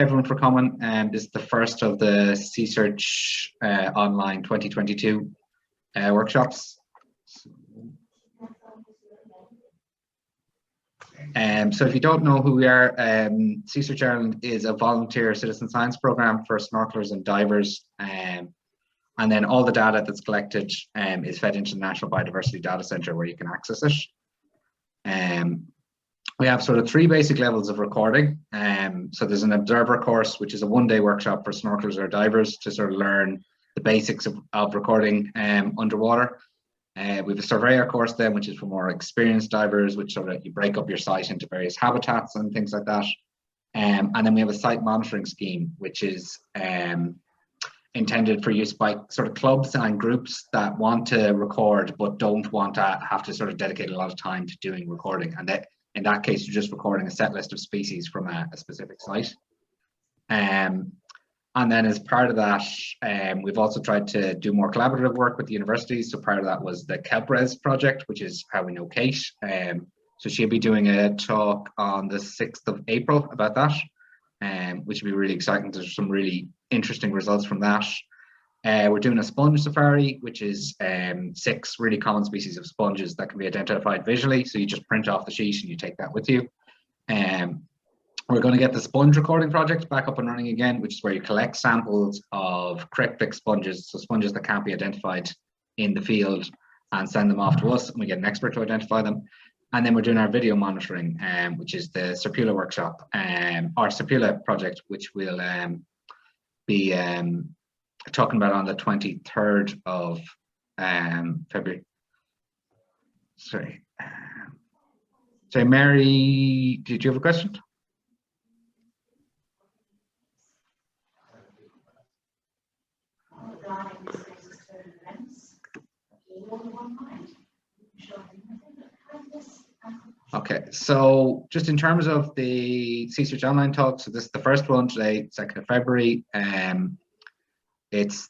everyone for coming. This is the first of the Sea Search Online 2022 workshops. So if you don't know who we are, Sea Search Ireland is a volunteer citizen science program for snorkelers and divers. And then all the data that's collected is fed into the National Biodiversity Data Centre where you can access it. We have sort of 3 basic levels of recording. So there's an observer course, which is a 1-day workshop for snorkelers or divers to sort of learn the basics of recording underwater. We have a surveyor course then, which is for more experienced divers, which sort of you break up your site into various habitats and things like that. And then we have a site monitoring scheme, which is intended for use by sort of clubs and groups that want to record but don't want to have to sort of dedicate a lot of time to doing recording. And that in that case, you're just recording a set list of species from a specific site. And then as part of that, we've also tried to do more collaborative work with the universities. So part of that was the kelp project, which is how we know Kate. So she'll be doing a talk on the 6th of April about that, which will be really exciting. There's some really interesting results from that. We're doing a sponge safari, which is 6 really common species of sponges that can be identified visually. So you just print off the sheet and you take that with you. We're going to get the sponge recording project back up and running again, which is where you collect samples of cryptic sponges, so sponges that can't be identified in the field, and send them off to us, and we get an expert to identify them. And then we're doing our video monitoring, which is the Serpula workshop, our Serpula project, which we'll be talking about on the 23rd of February. Sorry. So Mary, did you have a question? Okay, so just in terms of the Sea Search Online talk, so this is the first one today, 2nd of February. It's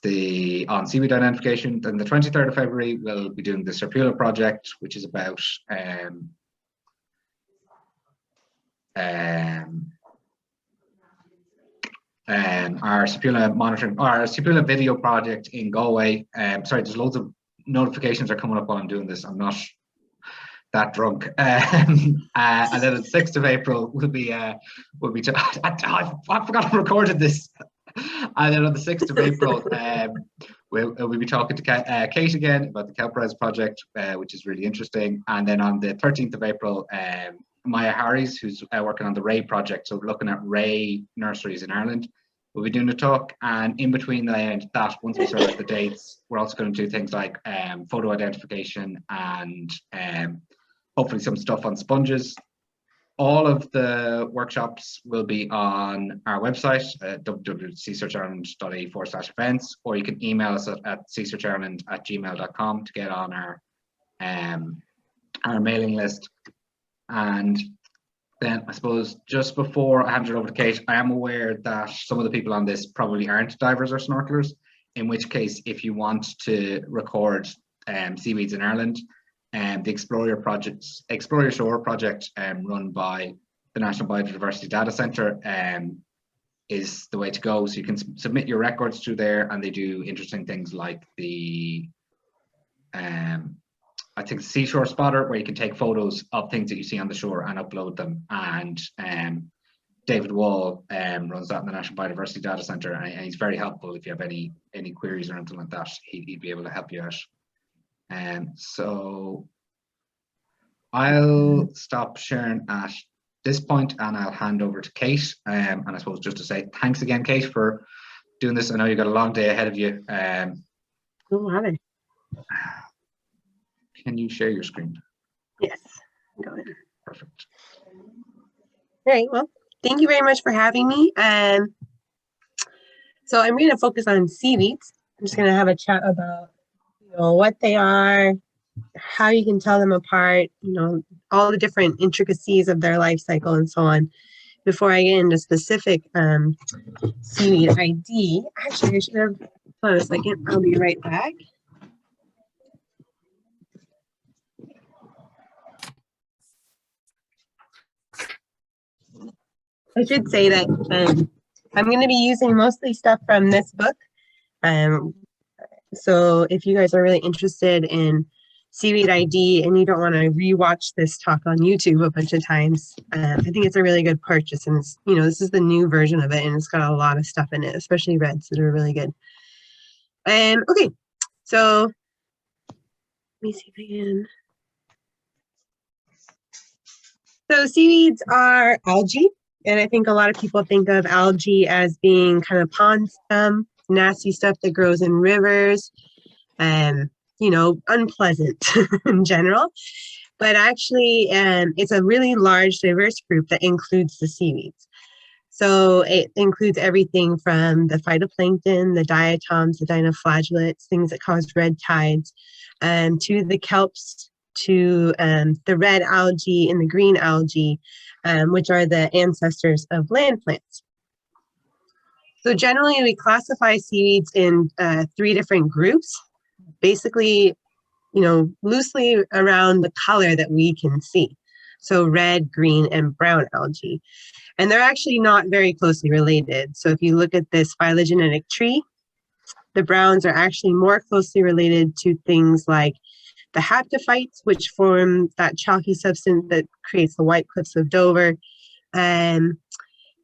on seaweed identification. Then the 23rd of February, we'll be doing the Serpula project, which is about our Serpula monitoring, our Serpula video project in Galway. Sorry, there's loads of notifications are coming up while I'm doing this. I'm not that drunk. And then the 6th of April will be I forgot I recorded this. And then on the 6th of April, we'll be talking to Kate again about the kelp project, which is really interesting. And then on the 13th of April, Maya Harries, who's working on the Ray project, so we're looking at Ray nurseries in Ireland, we'll be doing a talk. And in between that, once we sort out the dates, we're also going to do things like photo identification and hopefully some stuff on sponges. All of the workshops will be on our website, www.seasearchireland.ie/events, or you can email us at seasearchireland@gmail.com to get on our mailing list. And then I suppose just before I hand it over to Kate, I am aware that some of the people on this probably aren't divers or snorkelers, in which case if you want to record seaweeds in Ireland, the Explore Your Shore project run by the National Biodiversity Data Centre is the way to go. So you can submit your records through there, and they do interesting things like the I think Seashore Spotter, where you can take photos of things that you see on the shore and upload them. And David Wall runs that in the National Biodiversity Data Centre, and he's very helpful if you have any queries or anything like that. He'd be able to help you out. So I'll stop sharing at this point, and I'll hand over to Kate. And I suppose just to say thanks again, Kate, for doing this. I know you've got a long day ahead of you. Can you share your screen? Yes, go ahead. Perfect. All right, well, thank you very much for having me. So I'm going to focus on seaweeds. I'm just going to have a chat about what they are, how you can tell them apart, all the different intricacies of their life cycle and so on. Before I get into specific Seaweed ID, actually I should have, hold on a second, I'll be right back. I should say that I'm going to be using mostly stuff from this book. So if you guys are really interested in Seaweed ID and you don't want to rewatch this talk on YouTube a bunch of times, I think it's a really good purchase. And it's, this is the new version of it, and it's got a lot of stuff in it, especially reds that are really good. Okay, so let me see if I can. So seaweeds are algae, and I think a lot of people think of algae as being kind of pond scum, nasty stuff that grows in rivers, and unpleasant in general. But actually, it's a really large, diverse group that includes the seaweeds. So it includes everything from the phytoplankton, the diatoms, the dinoflagellates, things that cause red tides, to the kelps, to the red algae and the green algae, which are the ancestors of land plants. So generally, we classify seaweeds in 3 different groups, basically, loosely around the color that we can see. So red, green, and brown algae. And they're actually not very closely related. So if you look at this phylogenetic tree, the browns are actually more closely related to things like the haptophytes, which form that chalky substance that creates the white cliffs of Dover. And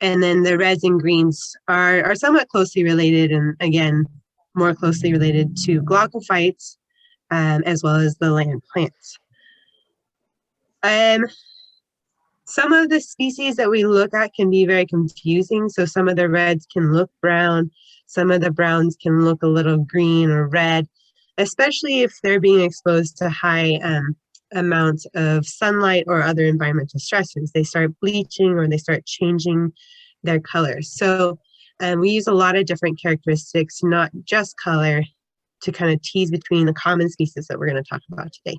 then the reds and greens are somewhat closely related, and again, more closely related to glaucophytes, as well as the land plants. Some of the species that we look at can be very confusing. So some of the reds can look brown, some of the browns can look a little green or red, especially if they're being exposed to high amounts of sunlight or other environmental stressors. They start bleaching or they start changing their colors. So we use a lot of different characteristics, not just color, to kind of tease between the common species that we're going to talk about today.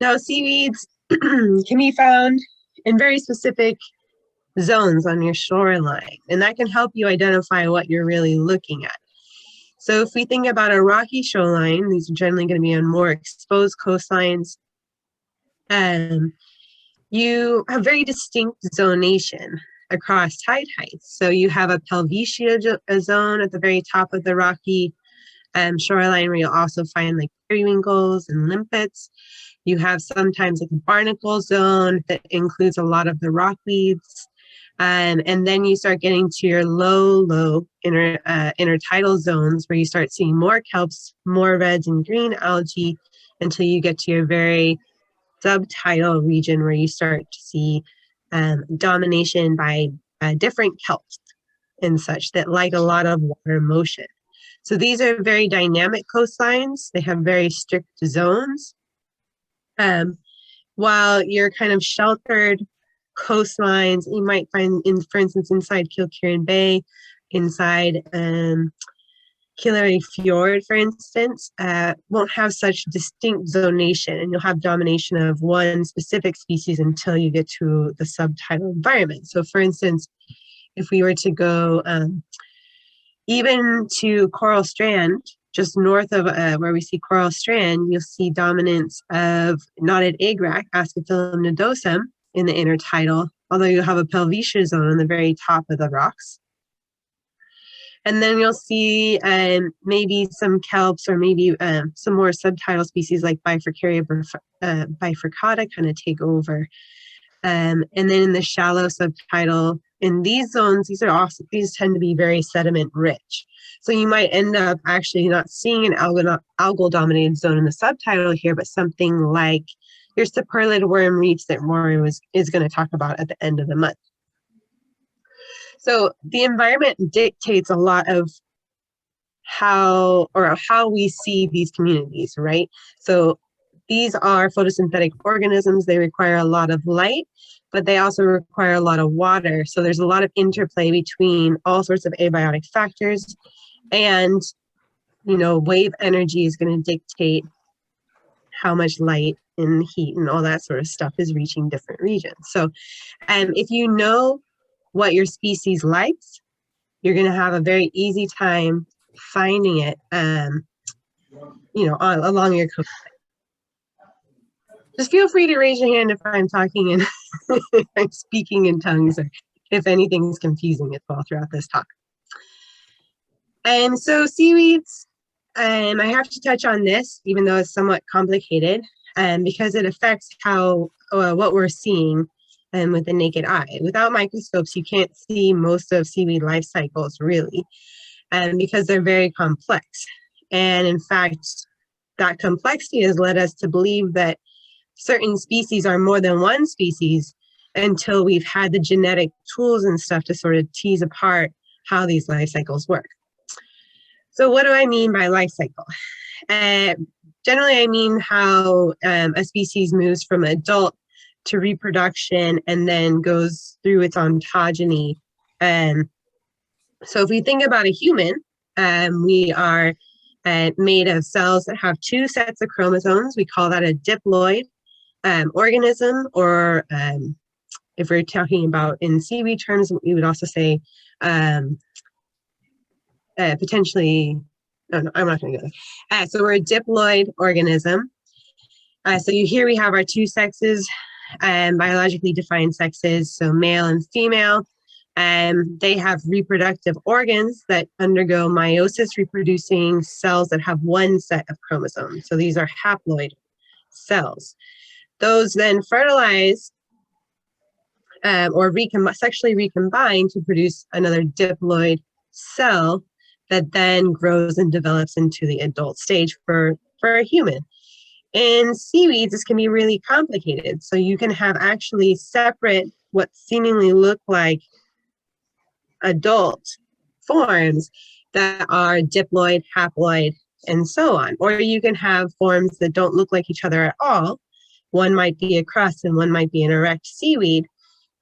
Now, seaweeds can be found in very specific zones on your shoreline, and that can help you identify what you're really looking at. So if we think about a rocky shoreline, these are generally going to be on more exposed coastlines. You have very distinct zonation across tide heights. So you have a Pelvicia zone at the very top of the rocky shoreline, where you'll also find like periwinkles and limpets. You have sometimes like a barnacle zone that includes a lot of the rockweeds. And then you start getting to your low intertidal zones, where you start seeing more kelps, more reds and green algae, until you get to your very subtidal region, where you start to see domination by different kelps and such that like a lot of water motion. So these are very dynamic coastlines. They have very strict zones. While you're kind of sheltered coastlines, you might find, for instance, inside Kilkerran Bay, inside Killary Fjord, for instance, won't have such distinct zonation, and you'll have domination of one specific species until you get to the subtidal environment. So for instance, if we were to go even to Coral Strand, just north of where we see Coral Strand, you'll see dominance of knotted egg-rack, Ascophyllum nodosum, in the intertidal, although you'll have a Pelvicia zone on the very top of the rocks. And then you'll see maybe some kelps, or maybe some more subtidal species like Bifurcaria bifurcata kind of take over. And then in the shallow subtidal, in these zones, these tend to be very sediment rich. So you might end up actually not seeing an algal dominated zone in the subtidal here, but something like your sapurlid worm reefs that Rory is going to talk about at the end of the month. So the environment dictates a lot of how we see these communities, right? So these are photosynthetic organisms. They require a lot of light, but they also require a lot of water. So there's a lot of interplay between all sorts of abiotic factors, and wave energy is going to dictate how much light and heat and all that sort of stuff is reaching different regions. So if you know what your species likes, you're going to have a very easy time finding it, along your coastline. Just feel free to raise your hand if I'm talking and if I'm speaking in tongues or if anything's confusing as well throughout this talk. And so seaweeds, I have to touch on this, even though it's somewhat complicated, because it affects how what we're seeing with the naked eye. Without microscopes, you can't see most of seaweed life cycles really, because they're very complex. And in fact, that complexity has led us to believe that certain species are more than one species until we've had the genetic tools and stuff to sort of tease apart how these life cycles work. So what do I mean by life cycle? Generally, I mean how a species moves from adult to reproduction and then goes through its ontogeny. So if we think about a human, we are made of cells that have 2 sets of chromosomes. We call that a diploid organism, or if we're talking about in seaweed terms, we would also say potentially, no, I'm not going to go there. So we're a diploid organism. So here we have our 2 sexes, biologically defined sexes, so male and female. They have reproductive organs that undergo meiosis, reproducing cells that have 1 set of chromosomes. So these are haploid cells. Those then fertilize or sexually recombine to produce another diploid cell that then grows and develops into the adult stage for a human. In seaweeds, this can be really complicated. So you can have actually separate, what seemingly look like adult forms that are diploid, haploid, and so on. Or you can have forms that don't look like each other at all. One might be a crust and one might be an erect seaweed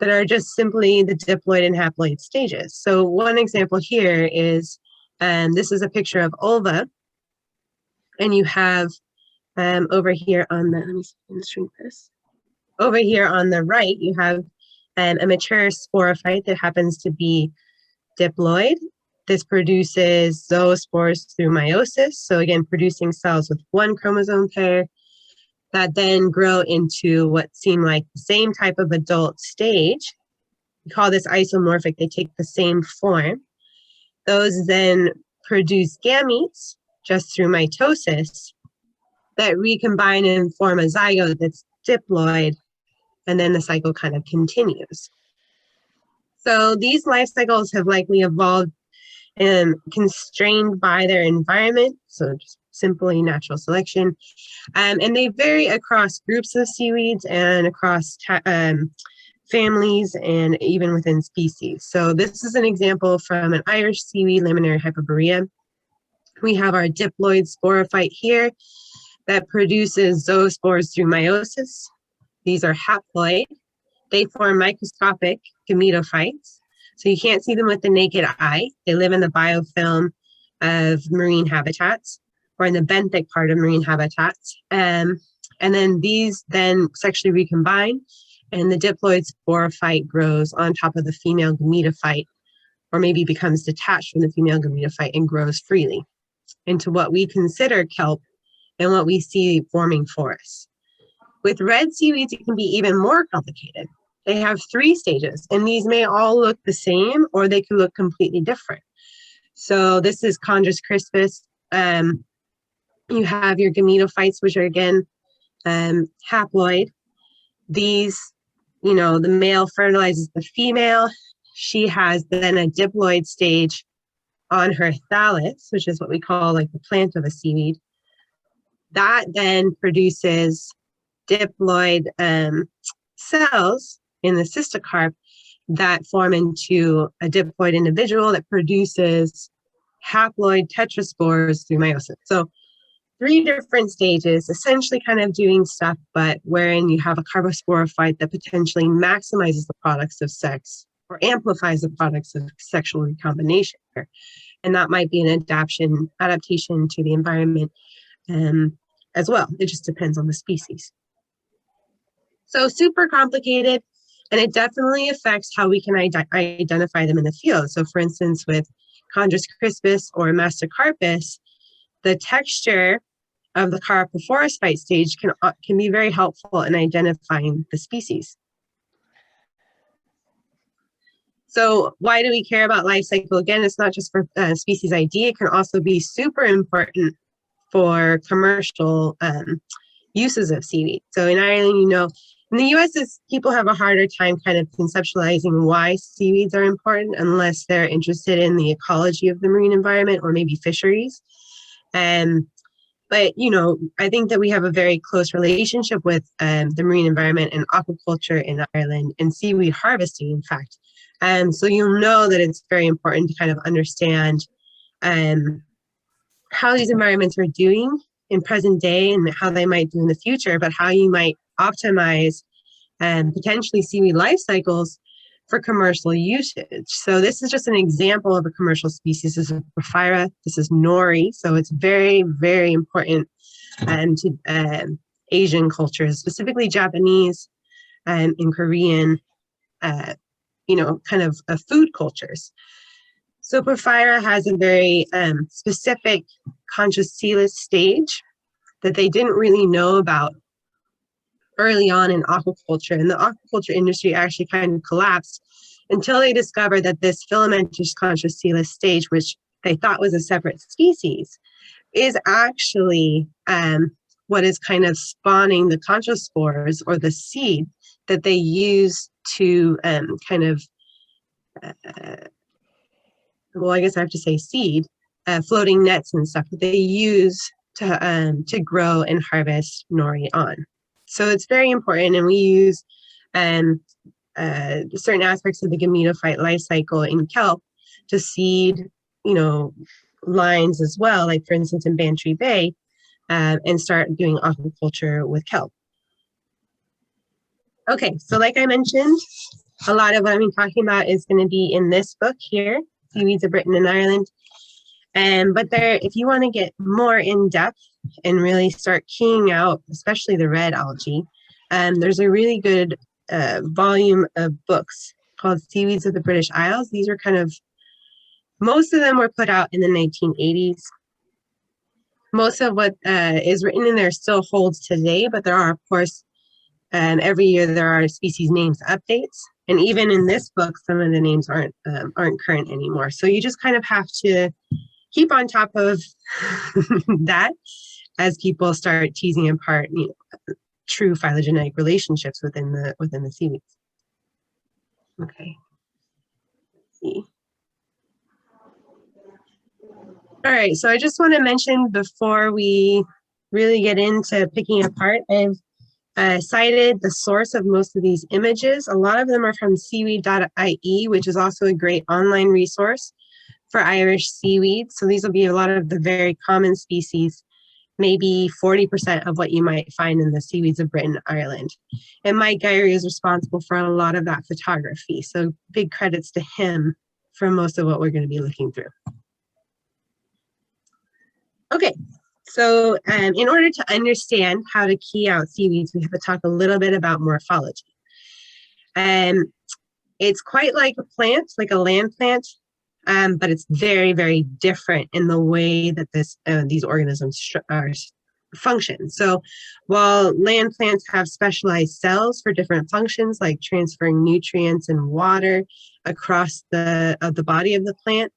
that are just simply the diploid and haploid stages. So one example here is, this is a picture of ulva, and you have over here on the, let me see if I can shrink this. Over here on the right, you have a mature sporophyte that happens to be diploid. This produces zoospores through meiosis. So again, producing cells with 1 chromosome pair that then grow into what seem like the same type of adult stage. We call this isomorphic. They take the same form. Those then produce gametes just through mitosis that recombine and form a zygote that's diploid, and then the cycle kind of continues. So these life cycles have likely evolved constrained by their environment, so just simply natural selection, and they vary across groups of seaweeds and across families and even within species. So this is an example from an Irish seaweed, Laminaria hyperborea. We have our diploid sporophyte here that produces zoospores through meiosis. These are haploid. They form microscopic gametophytes. So you can't see them with the naked eye. They live in the biofilm of marine habitats, or in the benthic part of marine habitats. And then these then sexually recombine, and the diploid sporophyte grows on top of the female gametophyte, or maybe becomes detached from the female gametophyte and grows freely into what we consider kelp and what we see forming forests. With red seaweeds, it can be even more complicated. They have 3 stages, and these may all look the same, or they could look completely different. So this is Chondrus crispus. You have your gametophytes, which are again haploid. These, the male fertilizes the female. She has then a diploid stage on her thallus, which is what we call like the plant of a seaweed. That then produces diploid cells in the cystocarp that form into a diploid individual that produces haploid tetraspores through meiosis. So 3 different stages, essentially kind of doing stuff, but wherein you have a carbosporophyte that potentially maximizes the products of sex or amplifies the products of sexual recombination. And that might be an adaptation to the environment as well. It just depends on the species. So super complicated, and it definitely affects how we can identify them in the field. So for instance, with Chondrus crispus or Mastercarpus, the texture of the carpophorosphyte stage can be very helpful in identifying the species. So why do we care about life cycle? Again, it's not just for species ID. It can also be super important for commercial uses of seaweed. So in Ireland, you know, in the US, people have a harder time kind of conceptualizing why seaweeds are important unless they're interested in the ecology of the marine environment or maybe fisheries. But, you know, I think that we have a very close relationship with the marine environment and aquaculture in Ireland and seaweed harvesting, in fact. So you'll know that it's very important to kind of understand how these environments are doing in present day and how they might do in the future, but how you might optimize potentially seaweed life cycles for commercial usage. So this is just an example of a commercial species. This is Porphyra, this is nori. So it's very, very important to Asian cultures, specifically Japanese and Korean, you know, kind of food cultures. So Porphyra has a very specific Cystosyrus stage that they didn't really know about early on in aquaculture. And the aquaculture industry actually kind of collapsed until they discovered that this filamentous Cystosyrus stage, which they thought was a separate species, is actually what is kind of spawning the conchospores or the seed that they use to kind of well, I guess I have to say seed, floating nets and stuff that they use to grow and harvest nori on. So it's very important, and we use certain aspects of the gametophyte life cycle in kelp to seed, you know, lines as well, like for instance in Bantry Bay, and start doing aquaculture with kelp. Okay, so like I mentioned, a lot of what I'm talking about is going to be in this book here, Seaweeds of Britain and Ireland. But there, if you want to get more in depth and really start keying out, especially the red algae, there's a really good volume of books called Seaweeds of the British Isles. These are kind of, most of them were put out in the 1980s. Most of what is written in there still holds today, but there are, of course, every year there are species names updates. And even in this book, some of the names aren't current anymore. So you just kind of have to keep on top of that as people start teasing apart, you know, true phylogenetic relationships within the seaweeds. Okay. Let's see. All right, so I just want to mention before we really get into picking apart, I've cited the source of most of these images. A lot of them are from seaweed.ie, which is also a great online resource for Irish seaweeds. So these will be a lot of the very common species, maybe 40% of what you might find in the Seaweeds of Britain, Ireland. And Mike Geyrie is responsible for a lot of that photography. So big credits to him for most of what we're going to be looking through. Okay. So in order to understand how to key out seaweeds, we have to talk a little bit about morphology. It's quite like a plant, like a land plant, but it's very, very different in the way that these organisms function. So while land plants have specialized cells for different functions, like transferring nutrients and water across the body of the plant,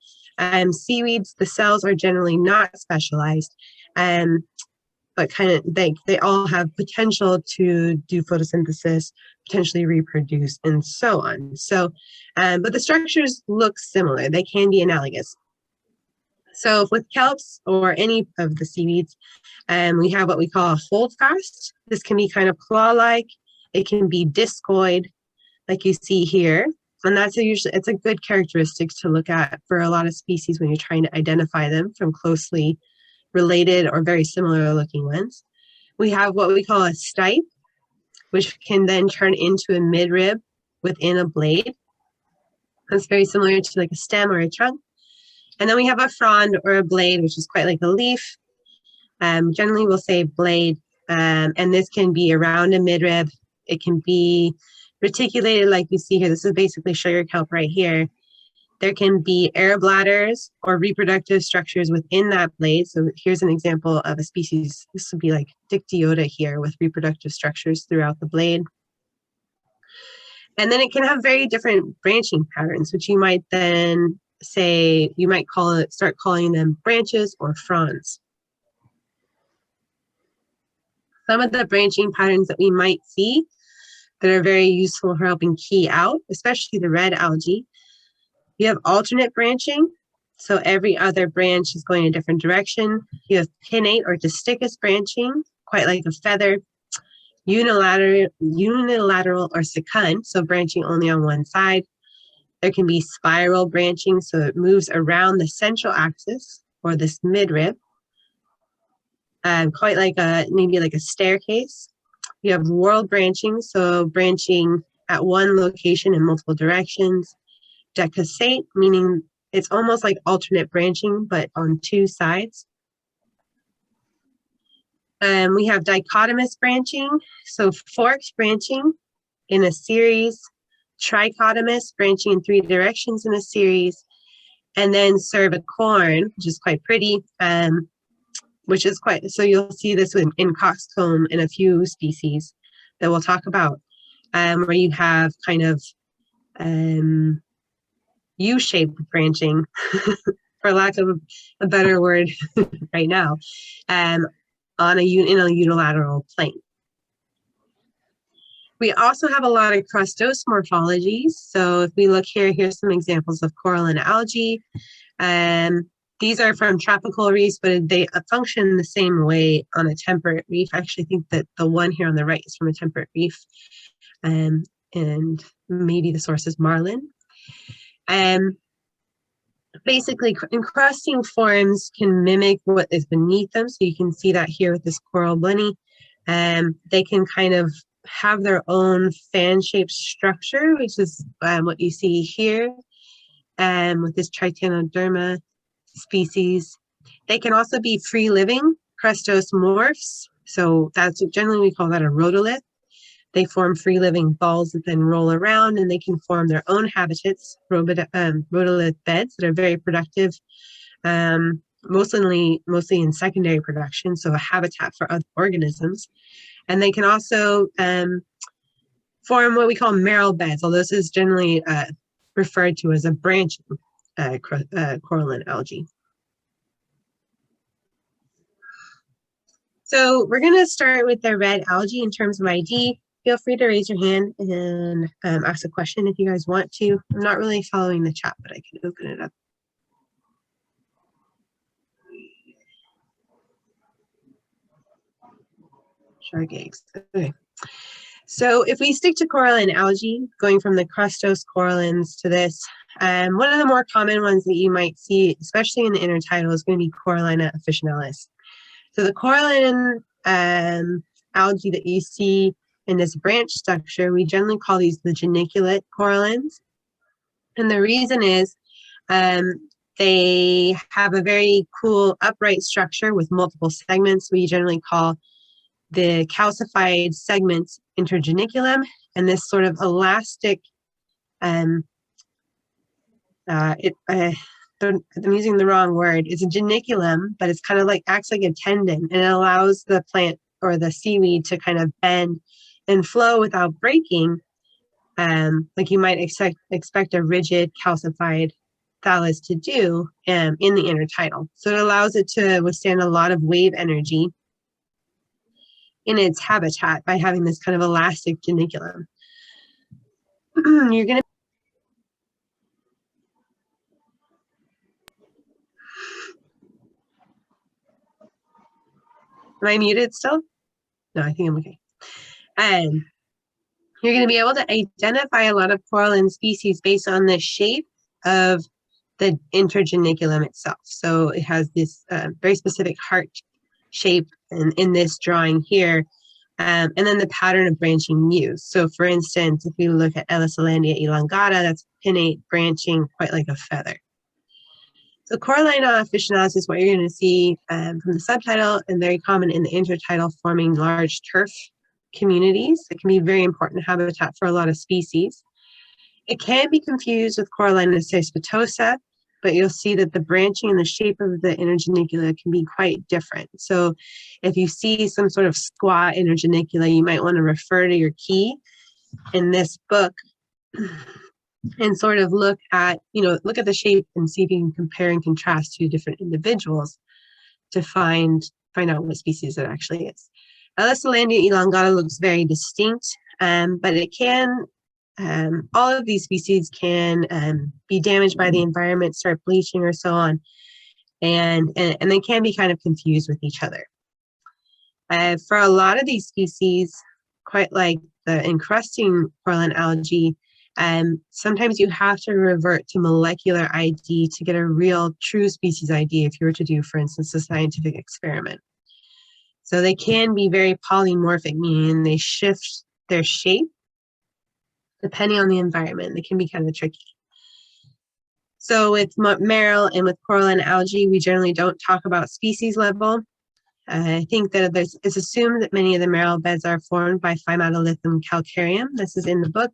seaweeds, the cells are generally not specialized. But kind of they all have potential to do photosynthesis, potentially reproduce, and so on. So, but the structures look similar. They can be analogous. So with kelps or any of the seaweeds, we have what we call a holdfast. This can be kind of claw-like. It can be discoid, like you see here. And that's it's a good characteristic to look at for a lot of species when you're trying to identify them from closely related or very similar looking ones. We have what we call a stipe, which can then turn into a midrib within a blade. That's very similar to like a stem or a trunk. And then we have a frond or a blade, which is quite like a leaf. Generally we'll say blade, and this can be around a midrib. It can be reticulated like you see here. This is basically sugar kelp right here. There can be air bladders or reproductive structures within that blade. So here's an example of a species. This would be like Dictyota here with reproductive structures throughout the blade. And then it can have very different branching patterns, which you might then say, you might start calling them branches or fronds. Some of the branching patterns that we might see that are very useful for helping key out, especially the red algae. You have alternate branching. So every other branch is going a different direction. You have pinnate or disticus branching, quite like a feather. Unilateral or secund, so branching only on one side. There can be spiral branching, so it moves around the central axis or this midrib, quite like maybe like a staircase. You have whorl branching, so branching at one location in multiple directions. Decussate, meaning it's almost like alternate branching, but on two sides. We have dichotomous branching, so forked branching in a series, trichotomous branching in three directions in a series, and then cervicorn, which is quite pretty, so you'll see this in coxcomb in a few species that we'll talk about, where you have kind of U-shaped branching, for lack of a better word right now, in a unilateral plane. We also have a lot of crustose morphologies. So if we look here, here's some examples of coralline algae. These are from tropical reefs, but they function the same way on a temperate reef. I actually think that the one here on the right is from a temperate reef, and maybe the source is marlin. Basically, encrusting forms can mimic what is beneath them. So you can see that here with this coral bunny. They can kind of have their own fan-shaped structure, which is what you see here with this Tritanoderma species. They can also be free-living crustose morphs. So that's generally we call that a rotolith. They form free-living balls that then roll around, and they can form their own habitats, rotolith beds that are very productive, mostly in secondary production, so a habitat for other organisms. And they can also form what we call marl beds, although this is generally referred to as a branching coralline algae. So we're going to start with the red algae in terms of ID. Feel free to raise your hand and ask a question if you guys want to. I'm not really following the chat, but I can open it up. Shark eggs. Okay. So if we stick to coralline algae, going from the crustose corallines to this, one of the more common ones that you might see, especially in the intertidal, is going to be Corallina officinalis. So the coralline algae that you see in this branch structure, we generally call these the geniculate corallines. And the reason is they have a very cool upright structure with multiple segments. We generally call the calcified segments intergeniculum, and this sort of elastic, I'm using the wrong word, it's a geniculum, but it's kind of like, acts like a tendon, and it allows the plant or the seaweed to kind of bend and flow without breaking, like you might expect a rigid calcified thallus to do in the intertidal. So it allows it to withstand a lot of wave energy in its habitat by having this kind of elastic geniculum. You're going to Am I muted still? No, I think I'm okay. You're going to be able to identify a lot of coralline species based on the shape of the intergeniculum itself. So it has this very specific heart shape in this drawing here, and then the pattern of branching used. So for instance, if we look at Ellisolandia elongata, that's pinnate branching quite like a feather. So Corallina officinalis is what you're going to see from the subtitle, and very common in the intertidal, forming large turf communities. It can be very important habitat for a lot of species. It can be confused with Corallina cespitosa, but you'll see that the branching and the shape of the intergenicula can be quite different. So if you see some sort of squat intergenicula, you might want to refer to your key in this book and sort of look at the shape and see if you can compare and contrast two different individuals to find out what species it actually is. Elastolandia elongata looks very distinct, but it can, all of these species can be damaged by the environment, start bleaching or so on, and they can be kind of confused with each other. For a lot of these species, quite like the encrusting coralline algae, sometimes you have to revert to molecular ID to get a real true species ID if you were to do, for instance, a scientific experiment. So they can be very polymorphic, meaning they shift their shape depending on the environment. They can be kind of tricky. So with marl and with coralline algae, we generally don't talk about species level. I think that it's assumed that many of the marl beds are formed by Phymatolithum calcareum. This is in the book.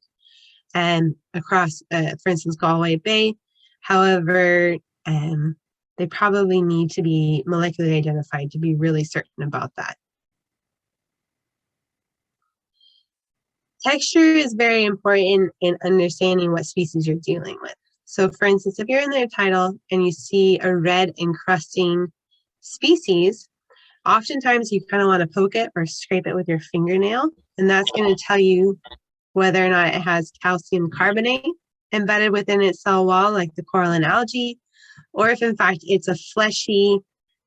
Across, for instance, Galway Bay. However, they probably need to be molecularly identified to be really certain about that. Texture is very important in understanding what species you're dealing with. So for instance, if you're in their title and you see a red encrusting species, oftentimes you kind of want to poke it or scrape it with your fingernail, and that's going to tell you whether or not it has calcium carbonate embedded within its cell wall, like the coralline algae, or if in fact it's a fleshy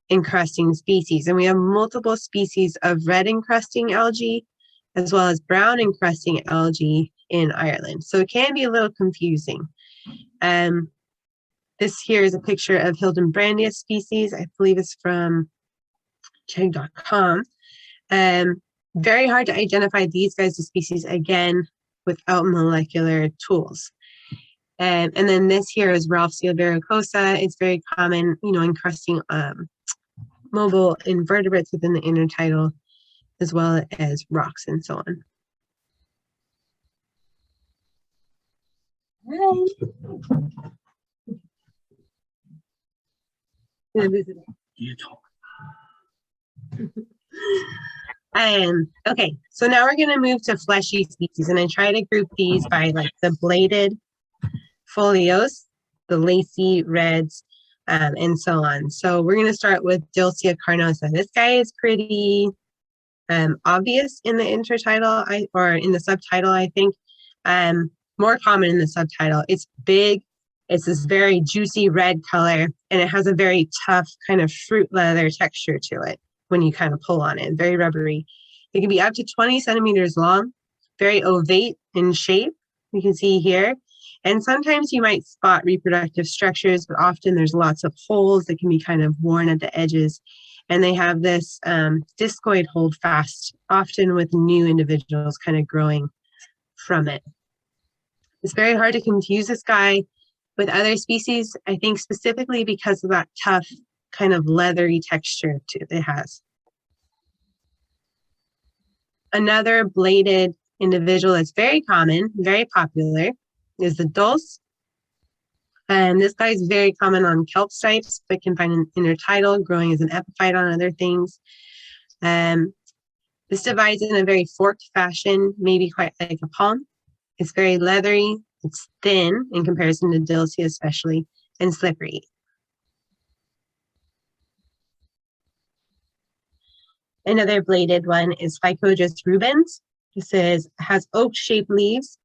encrusting species. And we have multiple species of red encrusting algae, as well as brown encrusting algae in Ireland. So it can be a little confusing. This here is a picture of Hildenbrandia species. I believe it's from chegg.com. Very hard to identify these guys as species, again, without molecular tools. And then this here is Ralphsia verrucosa. It's very common, encrusting mobile invertebrates within the intertidal, as well as rocks and so on. You talk. Okay, so now we're going to move to fleshy species, and I try to group these by like the bladed folios, the lacy reds, and so on. So we're going to start with Delcia carnosa. This guy is pretty obvious in the intertidal, or in the subtitle, I think. More common in the subtitle. It's big. It's this very juicy red color, and it has a very tough kind of fruit leather texture to it when you kind of pull on it, very rubbery. It can be up to 20 centimeters long, very ovate in shape, you can see here. And sometimes you might spot reproductive structures, but often there's lots of holes that can be kind of worn at the edges. And they have this discoid hold fast, often with new individuals kind of growing from it. It's very hard to confuse this guy with other species, I think specifically because of that tough kind of leathery texture it has. Another bladed individual that's very common, very popular, is the dulse. And this guy is very common on kelp stipes, but can find an intertidal, growing as an epiphyte on other things. This divides in a very forked fashion, maybe quite like a palm. It's very leathery, it's thin in comparison to Delcia especially, and slippery. Another bladed one is Ficojustreubens. This has oak-shaped leaves.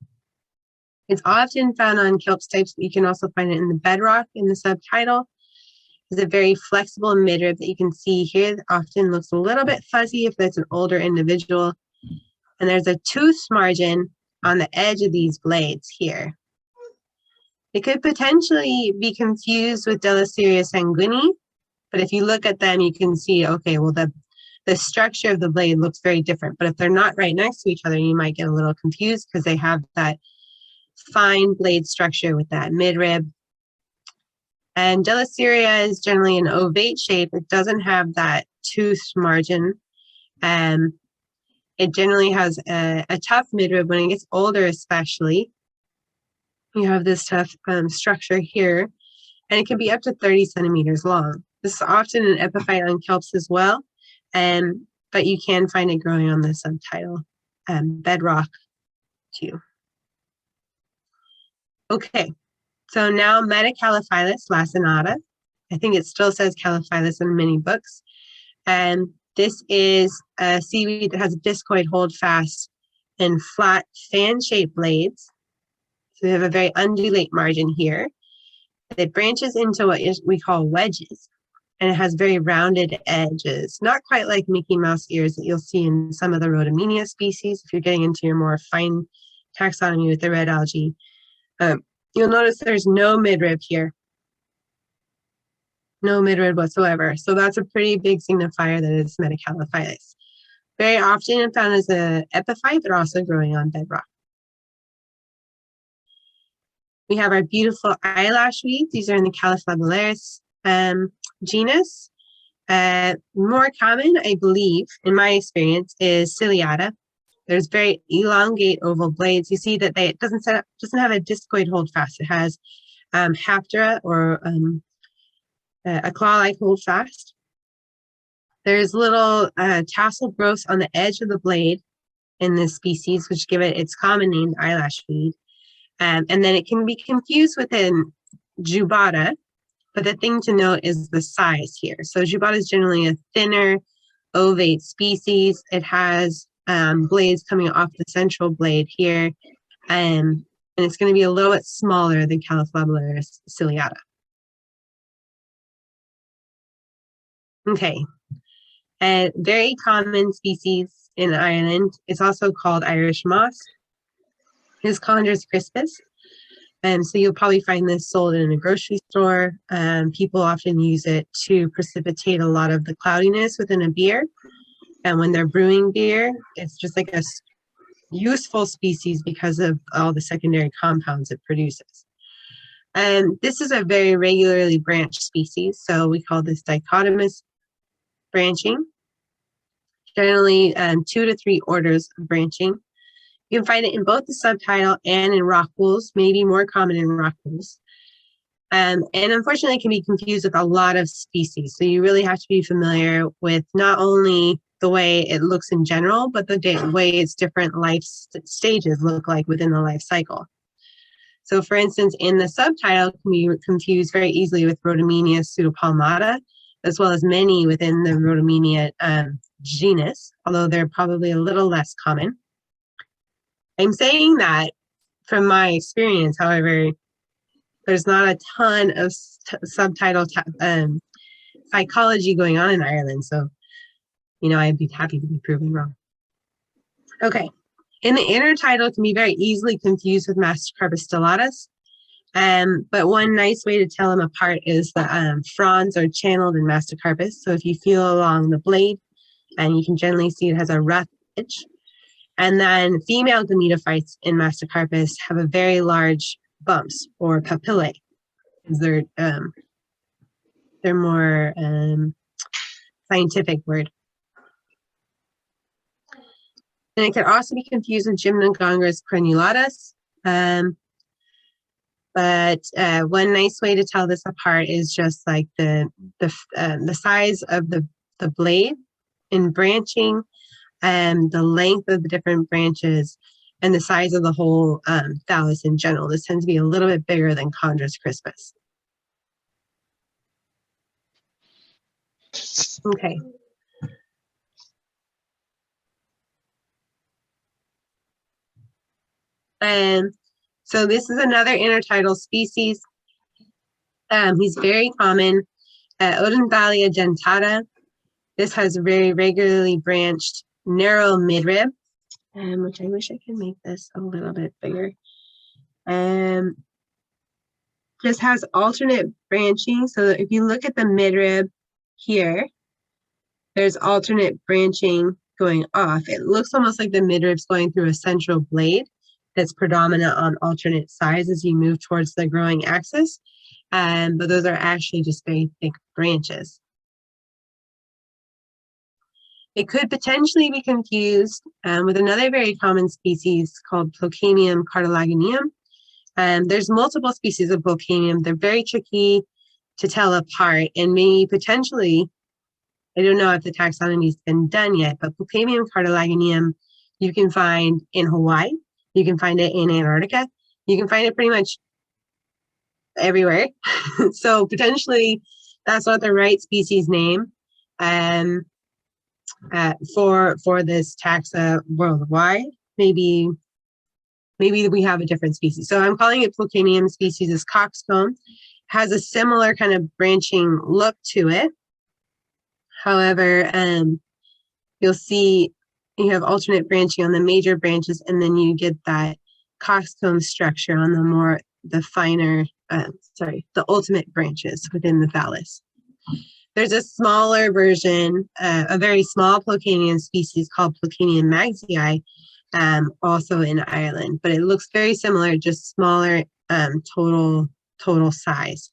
It's often found on kelp stipes, but you can also find it in the bedrock in the subtitle. It's a very flexible midrib that you can see here. It often looks a little bit fuzzy if that's an older individual. And there's a tooth margin on the edge of these blades here. It could potentially be confused with Deltacarnot sanguinei, but if you look at them, you can see, okay, well, the structure of the blade looks very different. But if they're not right next to each other, you might get a little confused because they have that fine blade structure with that midrib. And Deltacarnot is generally an ovate shape. It doesn't have that tooth margin. It generally has a tough midrib when it gets older, especially. You have this tough structure here, and it can be up to 30 centimeters long. This is often an epiphyte on kelps as well, but you can find it growing on the subtitle bedrock too. Okay, so now Medicalphyllis lazinata. I think it still says Calophyllus in many books. And this is a seaweed that has a discoid holdfast and flat fan-shaped blades. So we have a very undulate margin here. It branches into what we call wedges, and it has very rounded edges, not quite like Mickey Mouse ears that you'll see in some of the Rhodymenia species if you're getting into your more fine taxonomy with the red algae. You'll notice there's no midrib here. No midrib whatsoever. So that's a pretty big signifier that it's Medicalphyllis. Very often found as an epiphyte, but also growing on bedrock. We have our beautiful eyelash weeds. These are in the Calophyllaris genus. More common, I believe, in my experience, is ciliata. There's very elongate oval blades. You see that it doesn't have a discoid holdfast. It has haptera or a claw-like holdfast. There's little tassel growths on the edge of the blade in this species, which give it its common name, eyelash weed. And then it can be confused with an jubata, but the thing to note is the size here. So jubata is generally a thinner ovate species. It has blades coming off the central blade here, and it's going to be a little bit smaller than Calophyllaris ciliata. Okay, a very common species in Ireland. It's also called Irish moss. It's Chondrus crispus. So you'll probably find this sold in a grocery store. People often use it to precipitate a lot of the cloudiness within a beer. And when they're brewing beer, it's just like a useful species because of all the secondary compounds it produces. And this is a very regularly branched species. So we call this dichotomous branching. Generally 2 to 3 orders of branching. You can find it in both the subtidal and in rock pools, maybe more common in rock pools. And unfortunately, it can be confused with a lot of species. So you really have to be familiar with not only the way it looks in general, but the way its different life stages look like within the life cycle. So for instance, in the subtitle, it can be confused very easily with Rhodymenia pseudopalmata, as well as many within the Rhodymenia genus, although they're probably a little less common. I'm saying that from my experience, however, there's not a ton of subtitle psychology going on in Ireland. So, I'd be happy to be proven wrong. Okay. In the intertidal, it can be very easily confused with Mastercarpus stellatus. But one nice way to tell them apart is the fronds are channeled in Mastercarpus. So if you feel along the blade, and you can generally see it has a rough edge. And then female gametophytes in Mastercarpus have a very large bumps or papillae, because they're more scientific word. And it can also be confused with Gymnogongrus crenulatus. But one nice way to tell this apart is just like the size of the blade in branching, and the length of the different branches, and the size of the whole thallus in general. This tends to be a little bit bigger than Chondrus crispus. Okay. So this is another intertidal species. He's very common, Odenthalia dentata. This has a very regularly branched narrow midrib, which I wish I could make this a little bit bigger. Just has alternate branching. So if you look at the midrib here, there's alternate branching going off. It looks almost like the midrib's going through a central blade that's predominant on alternate sides as you move towards the growing axis. But those are actually just very thick branches. It could potentially be confused with another very common species called Plocanium cartilaginium. There's multiple species of Plocanium. They're very tricky to tell apart, and maybe potentially, I don't know if the taxonomy's been done yet, but Plocanium cartilaginium you can find in Hawaii. You can find it in Antarctica. You can find it pretty much everywhere. So potentially that's not the right species name for this taxa worldwide. Maybe we have a different species. So I'm calling it Plocanium species. This coxcomb has a similar kind of branching look to it. However, you'll see you have alternate branching on the major branches, and then you get that coxcomb structure on the finer, the ultimate branches within the thallus. There's a smaller version, a very small Plocanium species called Plocanium magsii, also in Ireland, but it looks very similar, just smaller total size.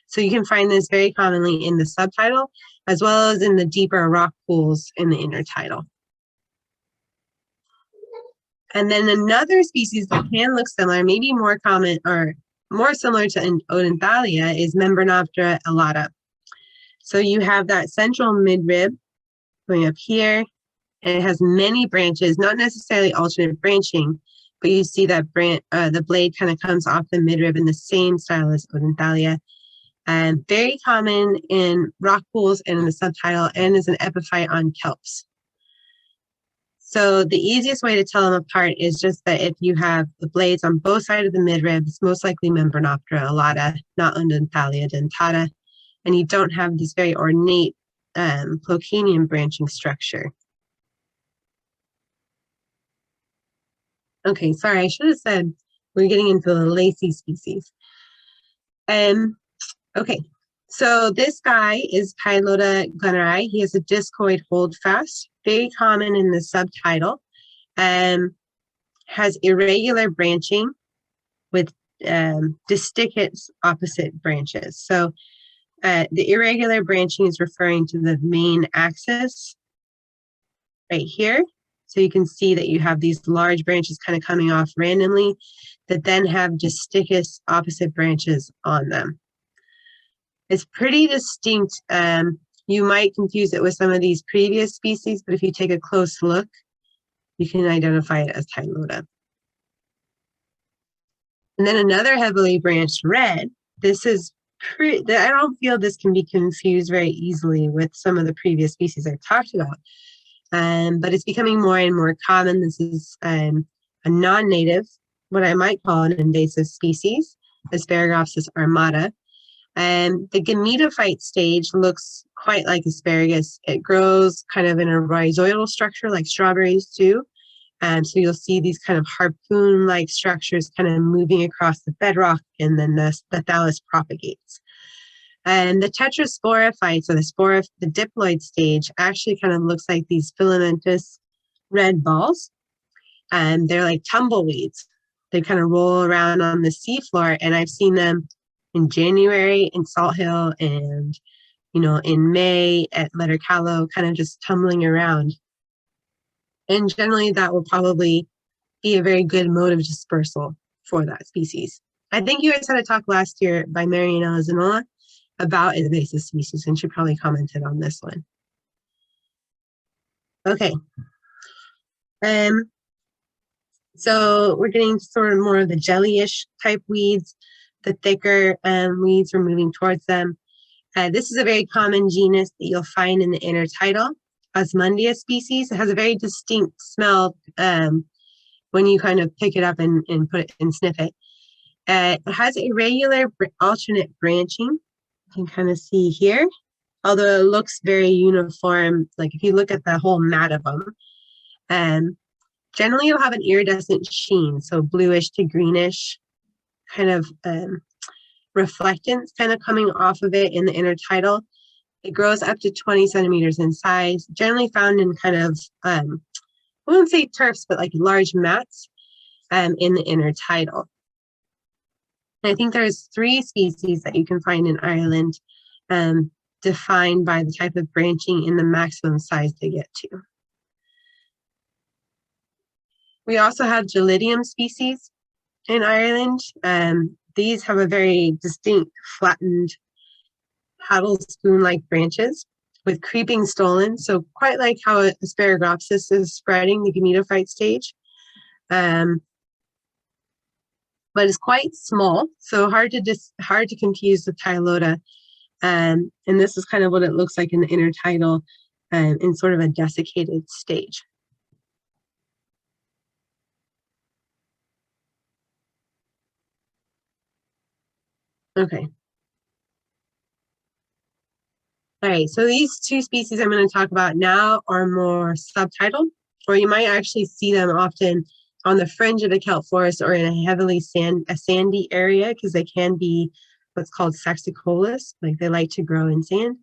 So you can find this very commonly in the subtidal, as well as in the deeper rock pools in the intertidal. And then another species that can look similar, maybe more common or more similar to Odenthalia, is Membranoptera lotta. So you have that central midrib going up here, and it has many branches, not necessarily alternate branching, but you see that the blade kind of comes off the midrib in the same style as Odenthalia. And very common in rock pools and in the subtidal, and is an epiphyte on kelps. So the easiest way to tell them apart is just that if you have the blades on both sides of the midrib, it's most likely Membranoptera lotta, not Odenthalia dentata, and you don't have this very ornate Plocanium branching structure. Okay, sorry, I should have said we're getting into the lacy species. Okay, so this guy is Pilota glennari. He has a discoid holdfast, very common in the subtidal, has irregular branching with distichous opposite branches. So the irregular branching is referring to the main axis right here. So you can see that you have these large branches kind of coming off randomly that then have distichous opposite branches on them. It's pretty distinct. You might confuse it with some of these previous species, but if you take a close look, you can identify it as Pilota. And then another heavily branched red. This is I don't feel this can be confused very easily with some of the previous species I've talked about. But it's becoming more and more common. This is a non-native, what I might call an invasive species, Asparagus armada. And the gametophyte stage looks quite like asparagus. It grows kind of in a rhizoidal structure like strawberries do. So you'll see these kind of harpoon-like structures kind of moving across the bedrock, and then the thallus propagates. And the tetrasporophytes, or the diploid stage, actually kind of looks like these filamentous red balls. And they're like tumbleweeds. They kind of roll around on the seafloor, and I've seen them in January in Salt Hill, and in May at Lettercallow, kind of just tumbling around. And generally that will probably be a very good mode of dispersal for that species. I think you guys had a talk last year by Marianella Zanola about invasive species, and she probably commented on this one. Okay. So we're getting sort of more of the jellyish type weeds. The thicker weeds are moving towards them. This is a very common genus that you'll find in the intertidal, Osmundia species. It has a very distinct smell when you kind of pick it up and put it and sniff it. It has irregular alternate branching. You can kind of see here, although it looks very uniform. Like if you look at the whole mat of them, generally you'll have an iridescent sheen, so bluish to greenish kind of reflectance kind of coming off of it in the intertidal. It grows up to 20 centimeters in size, generally found in kind of, I wouldn't say turfs, but like large mats in the intertidal. And I think there's 3 species that you can find in Ireland defined by the type of branching in the maximum size they get to. We also have Gelidium species in Ireland. These have a very distinct flattened paddle spoon-like branches with creeping stolons. So quite like how Asparagus is spreading the gametophyte stage. but it's quite small, so hard to confuse with Pilota. And this is kind of what it looks like in the intertidal in sort of a desiccated stage. Okay. All right, so these two species I'm going to talk about now are more subtidal, or you might actually see them often on the fringe of the kelp forest or in a heavily sandy area, because they can be what's called saxicolous, like they like to grow in sand.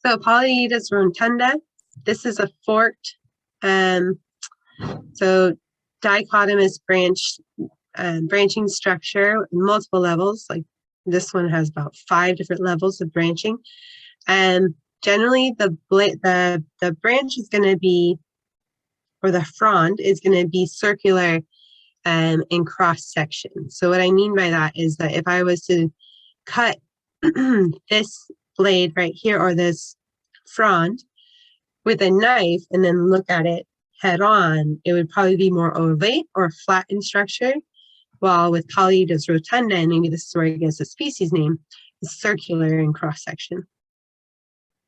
So Polyedus rotunda, this is a forked, so dichotomous branching structure, multiple levels. Like this one has about 5 different levels of branching, and generally the branch is going to be, or the frond is going to be circular in cross section. So what I mean by that is that if I was to cut this blade right here, or this frond, with a knife and then look at it head on, it would probably be more ovate or flat in structure, while with Polyedus rotunda, and maybe this is where it gets the species name, is circular in cross section.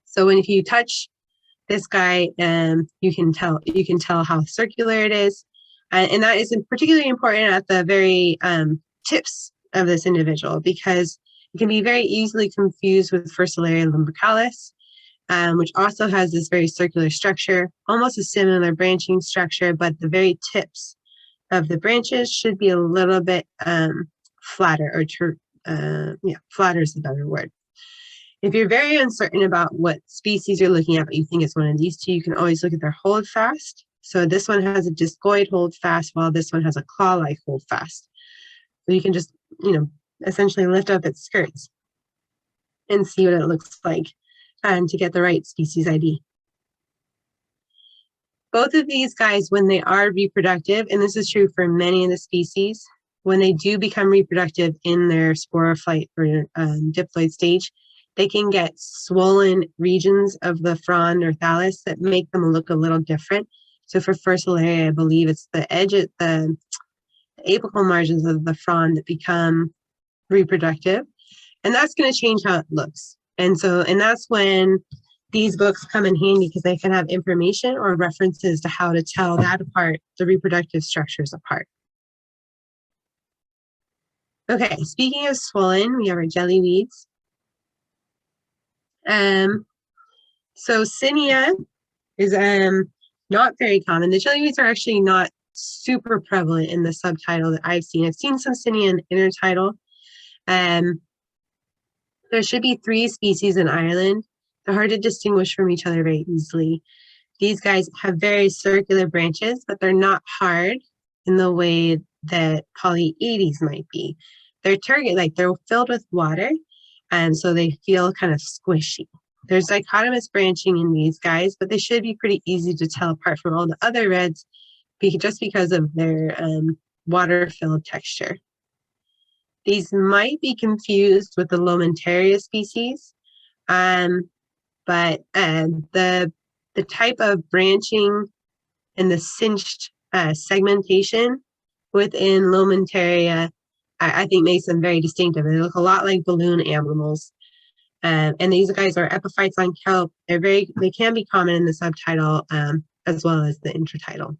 So if you touch this guy, you can tell how circular it is, and that is particularly important at the very tips of this individual, because it can be very easily confused with Furcellaria lumbricalis, which also has this very circular structure, almost a similar branching structure, but the very tips of the branches should be a little bit flatter, or flatter is the better word. If you're very uncertain about what species you're looking at, but you think it's one of these two, you can always look at their hold fast. So this one has a discoid hold fast, while this one has a claw-like hold fast. So you can just, essentially lift up its skirts and see what it looks like to get the right species ID. Both of these guys, when they are reproductive, and this is true for many of the species, when they do become reproductive in their sporophyte or diploid stage, they can get swollen regions of the frond or thallus that make them look a little different. So for Furcellaria, I believe it's the edge at the apical margins of the frond that become reproductive, and that's going to change how it looks. And that's when these books come in handy, because they can have information or references to how to tell that apart, the reproductive structures apart. Okay, speaking of swollen, we have our jellyweeds. So Cynia is not very common. The jellyweeds are actually not super prevalent in the subtidal that I've seen. I've seen some Cynia in intertidal. There should be 3 species in Ireland. They're hard to distinguish from each other very easily. These guys have very circular branches, but they're not hard in the way that Polyedus might be. They're turgid, like they're filled with water, and so they feel kind of squishy. There's dichotomous branching in these guys, but they should be pretty easy to tell apart from all the other reds, just because of their water-filled texture. These might be confused with the Laminaria species, but the type of branching and the cinched segmentation within Laminaria, I think makes them very distinctive. They look a lot like balloon animals. And these guys are epiphytes on kelp. They can be common in the subtidal as well as the intertidal.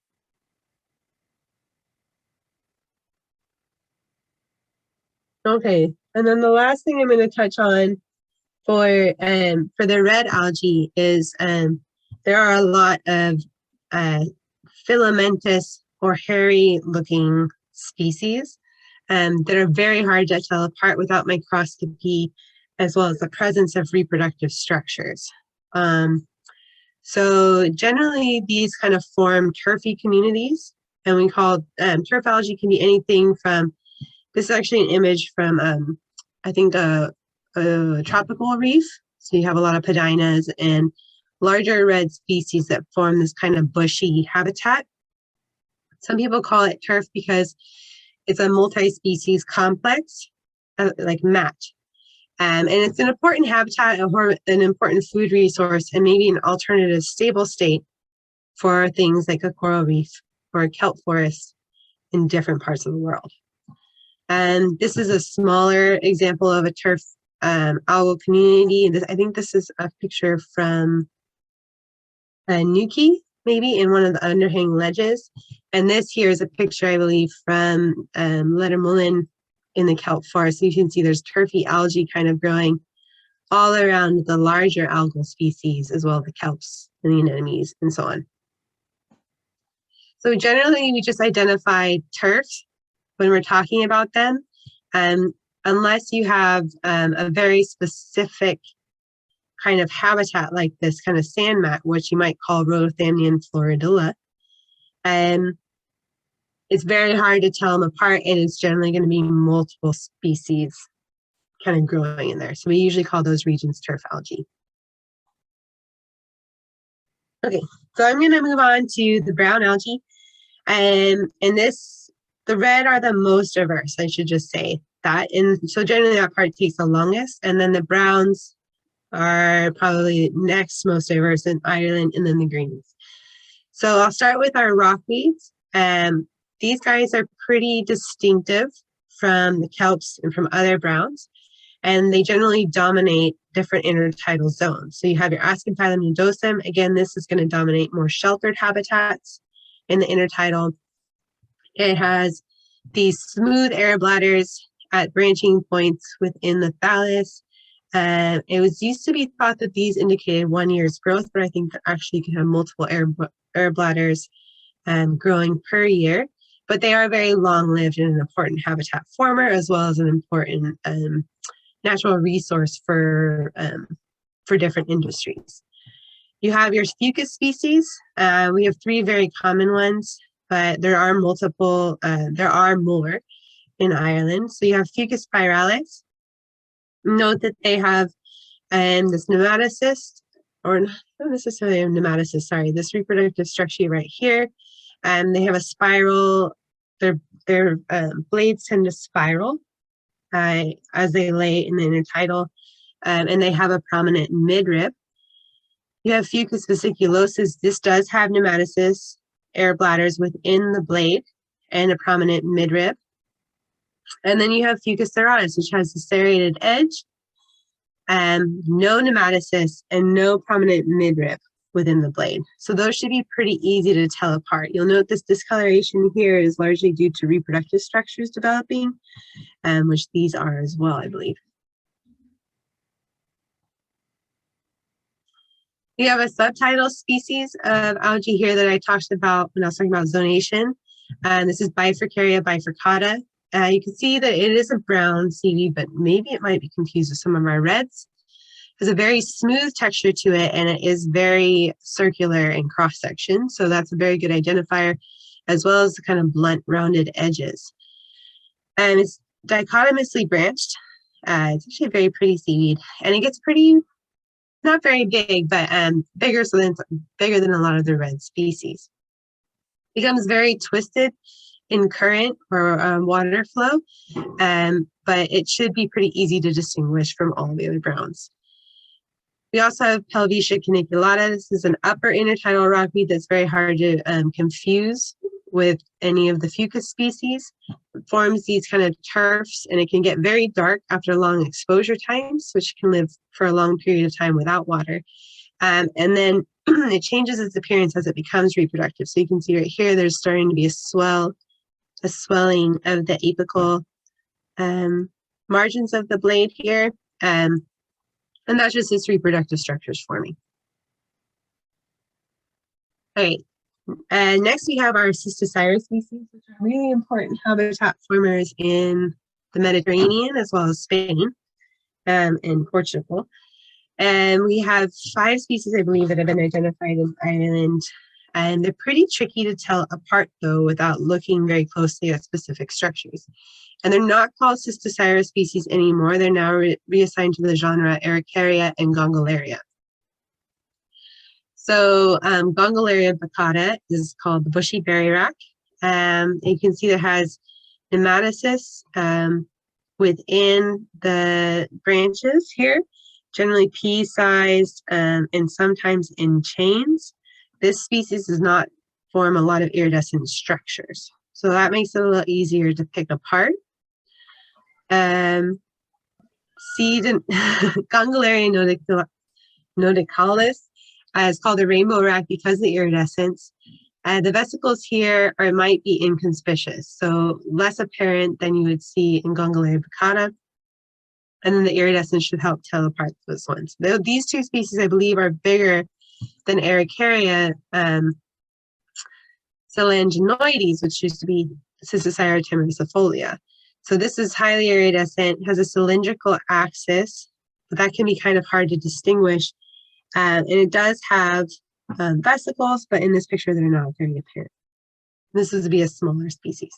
Okay, and then the last thing I'm going to touch on for the red algae is there are a lot of filamentous or hairy-looking species that are very hard to tell apart without microscopy, as well as the presence of reproductive structures. So generally, these kind of form turfy communities, and we call turf algae can be anything from. This is actually an image from, I think, a tropical reef. So you have a lot of podinas and larger red species that form this kind of bushy habitat. Some people call it turf because it's a multi-species complex, like mat. And it's an important habitat, an important food resource, and maybe an alternative stable state for things like a coral reef or a kelp forest in different parts of the world. And this is a smaller example of a turf algal community. I think this is a picture from Nuki, maybe in one of the underhang ledges. And this here is a picture, I believe, from Lettermullen in the kelp forest. So you can see there's turfy algae kind of growing all around the larger algal species, as well as the kelps and the anemones and so on. So generally, we just identify turf when we're talking about them, unless you have a very specific kind of habitat like this kind of sand mat, which you might call Rotothamnion floridula. It's very hard to tell them apart, and it's generally going to be multiple species kind of growing in there. So we usually call those regions turf algae. Okay, so I'm going to move on to the brown algae. And the red are the most diverse, I should just say that. And so generally that part takes the longest, and then the browns are probably next most diverse in Ireland, and then the greens. So I'll start with our rockweeds. These guys are pretty distinctive from the kelps and from other browns, and they generally dominate different intertidal zones. So you have your Ascophyllum nudosum. Again, this is going to dominate more sheltered habitats in the intertidal. It has these smooth air bladders at branching points within the thallus. It was used to be thought that these indicated 1 year's growth, but I think actually you can have multiple air bladders growing per year. But they are very long-lived and an important habitat former, as well as an important natural resource for different industries. You have your fucus species. We have 3 very common ones, but there are multiple. There are more in Ireland. So you have Fucus spiralis. Note that they have this nematocyst, or not necessarily a nematocyst, sorry, this reproductive structure right here. They have a spiral, their blades tend to spiral as they lay in the intertidal, and they have a prominent midrib. You have Fucus vesiculosus. This does have nematocysts, air bladders within the blade, and a prominent midrib. And then you have Fucus serratus, which has a serrated edge, no nematocysts, and no prominent midrib within the blade. So those should be pretty easy to tell apart. You'll note this discoloration here is largely due to reproductive structures developing, which these are as well, I believe. You have a subtidal species of algae here that I talked about when I was talking about zonation. This is Bifurcaria bifurcata. You can see that it is a brown seaweed, but maybe it might be confused with some of our reds. It has a very smooth texture to it, and it is very circular in cross-section. So that's a very good identifier, as well as the kind of blunt, rounded edges. And it's dichotomously branched. It's actually a very pretty seaweed, and it gets pretty, not very big, but bigger than a lot of the red species. Becomes very twisted in current or water flow, but it should be pretty easy to distinguish from all the other browns. We also have Pelvicia caniculata. This is an upper intertidal rockweed that's very hard to confuse with any of the fucus species. It forms these kind of turfs, and it can get very dark after long exposure times, which can live for a long period of time without water. And then it changes its appearance as it becomes reproductive. So you can see right here, there's starting to be a swelling of the apical margins of the blade here. And that's just its reproductive structures forming. All right. Next, we have our Cystosyrus species, which are really important habitat formers in the Mediterranean, as well as Spain and Portugal. And we have 5 species, I believe, that have been identified in Ireland. And they're pretty tricky to tell apart, though, without looking very closely at specific structures. And they're not called Cystosyrus species anymore. They're now reassigned to the genre Araucaria and Gongolaria. So Gongolaria baccata is called the bushy berry rack. You can see that it has nematocysts within the branches here, generally pea-sized and sometimes in chains. This species does not form a lot of iridescent structures. So that makes it a little easier to pick apart. Seed and Gongularia noticalis is called a rainbow rat because of the iridescence. The vesicles here might be inconspicuous, so less apparent than you would see in Gongularia baccata. And then the iridescence should help tell apart those ones. These two species, I believe, are bigger than Ericaria Solanginoides, which used to be Cystosyrus temericifolia. So this is highly iridescent, has a cylindrical axis, but that can be kind of hard to distinguish. And it does have vesicles, but in this picture, they're not very apparent. This would be a smaller species.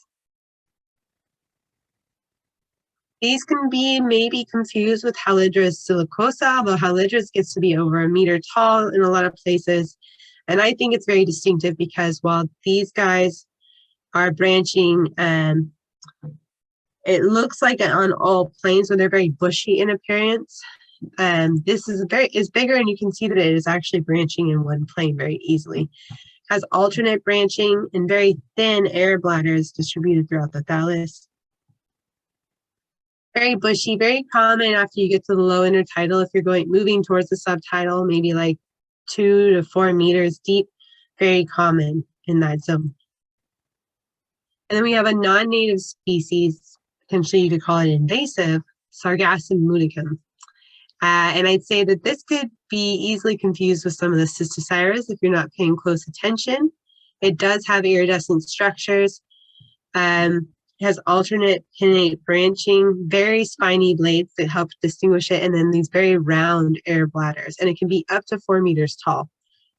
These can be maybe confused with Halydra silicosa, although Halydra gets to be over 1 meter tall in a lot of places. And I think it's very distinctive because while these guys are branching, it looks like on all planes, so they're very bushy in appearance. This is bigger, and you can see that it is actually branching in one plane very easily. Has alternate branching and very thin air bladders distributed throughout the thallus. Very bushy, very common after you get to the low intertidal. If you're moving towards the subtidal, maybe like 2 to 4 meters deep, very common in that zone. And then we have a non-native species, potentially you could call it invasive, Sargassum Unicom. And I'd say that this could be easily confused with some of the Cystosyrus if you're not paying close attention. It does have iridescent structures. It has alternate pinnate branching, very spiny blades that help distinguish it, and then these very round air bladders. And it can be up to 4 meters tall.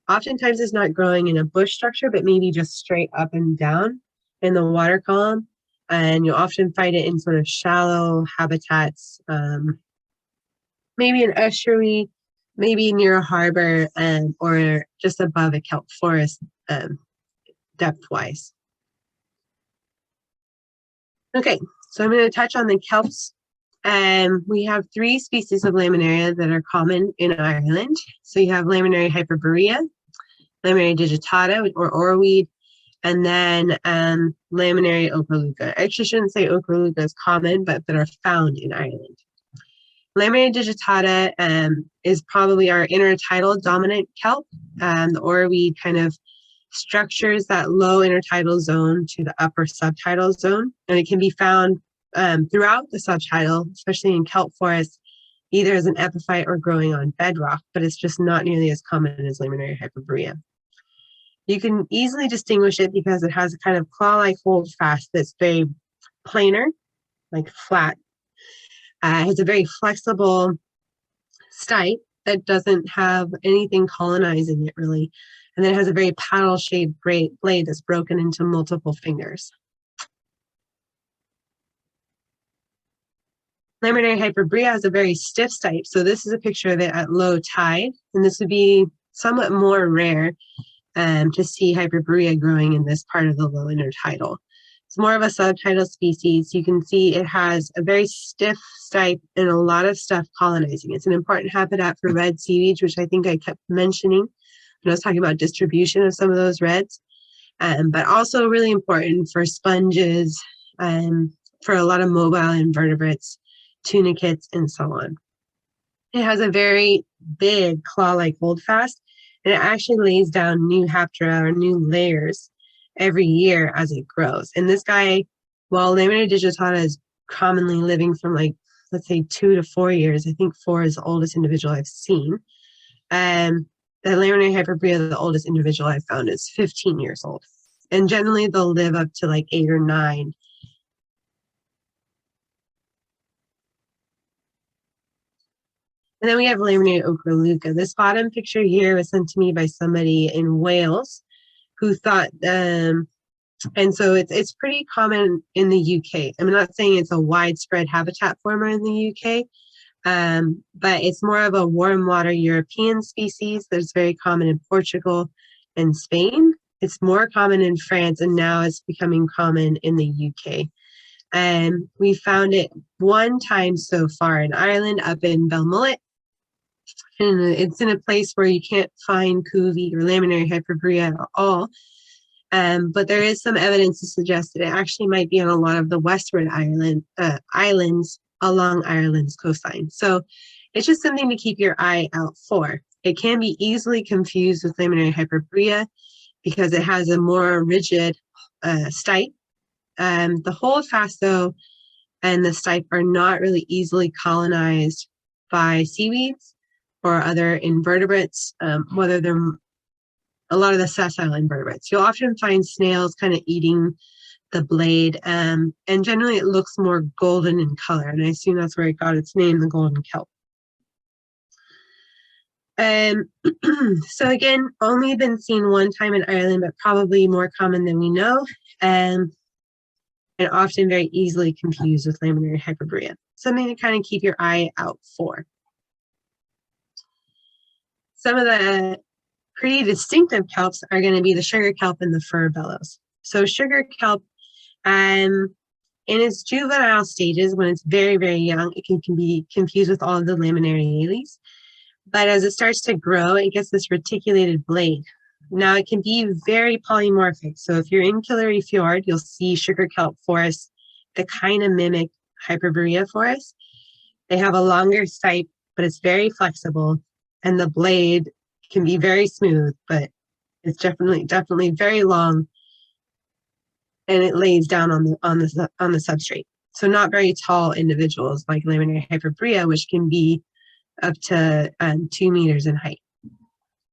Oftentimes it's not growing in a bush structure, but maybe just straight up and down in the water column. And you'll often find it in sort of shallow habitats, maybe an estuary, maybe near a harbor, or just above a kelp forest depth-wise. Okay, so I'm going to touch on the kelps. We have 3 species of Laminaria that are common in Ireland. So you have Laminaria hyperborea, Laminaria digitata or oarweed, and then Laminaria ocraluca. I actually shouldn't say ocraluca is common, but that are found in Ireland. Laminaria digitata is probably our intertidal dominant kelp. The oarweed kind of structures that low intertidal zone to the upper subtidal zone, and it can be found throughout the subtidal, especially in kelp forests, either as an epiphyte or growing on bedrock, but it's just not nearly as common as Laminaria hyperborea. You can easily distinguish it because it has a kind of claw-like holdfast that's very planar, like flat. It has a very flexible stipe that doesn't have anything colonizing it really. And then it has a very paddle-shaped blade that's broken into multiple fingers. Laminaria hyperborea has a very stiff stipe. So this is a picture of it at low tide. And this would be somewhat more rare to see hyperborea growing in this part of the low intertidal. It's more of a subtidal species. You can see it has a very stiff stipe and a lot of stuff colonizing. It's an important habitat for red seaweeds, which I think I kept mentioning when I was talking about distribution of some of those reds, but also really important for sponges, for a lot of mobile invertebrates, tunicates, and so on. It has a very big claw-like holdfast, and it actually lays down new haptera or new layers every year as it grows. And this guy, while Laminaria digitata is commonly living from like, let's say 2 to 4 years, I think 4 is the oldest individual I've seen. The Laminaria hyperborea, the oldest individual I've found, is 15 years old. And generally they'll live up to like 8 or 9. And then we have Laminaria ocraluca. This bottom picture here was sent to me by somebody in Wales who thought, and so it's pretty common in the UK. I'm not saying it's a widespread habitat former in the UK, but it's more of a warm water European species that's very common in Portugal and Spain. It's more common in France, and now it's becoming common in the UK. And we found it 1 time so far in Ireland, up in Belmullet. And it's in a place where you can't find cuvee or Laminaria hyperborea at all. But there is some evidence to suggest that it actually might be on a lot of the westward islands along Ireland's coastline. So it's just something to keep your eye out for. It can be easily confused with laminary hyperborea because it has a more rigid stipe. The holdfast, though, and the stipe are not really easily colonized by seaweeds or other invertebrates, whether they're a lot of the sessile invertebrates. You'll often find snails kind of eating the blade, and generally it looks more golden in color, and I assume that's where it got its name, the golden kelp. So again, only been seen one time in Ireland, but probably more common than we know, and often very easily confused with laminary hyperborea. Something to kind of keep your eye out for. Some of the pretty distinctive kelps are going to be the sugar kelp and the fur bellows. So sugar kelp, in its juvenile stages, when it's very, very young, it can be confused with all of the laminariales. But as it starts to grow, it gets this reticulated blade. Now, it can be very polymorphic. So if you're in Killary Fjord, you'll see sugar kelp forests that kind of mimic hyperborea forests. They have a longer stipe, but it's very flexible, and the blade can be very smooth, but it's definitely very long, and it lays down on the substrate. So not very tall individuals like laminary hyperborea, which can be up to 2 meters in height.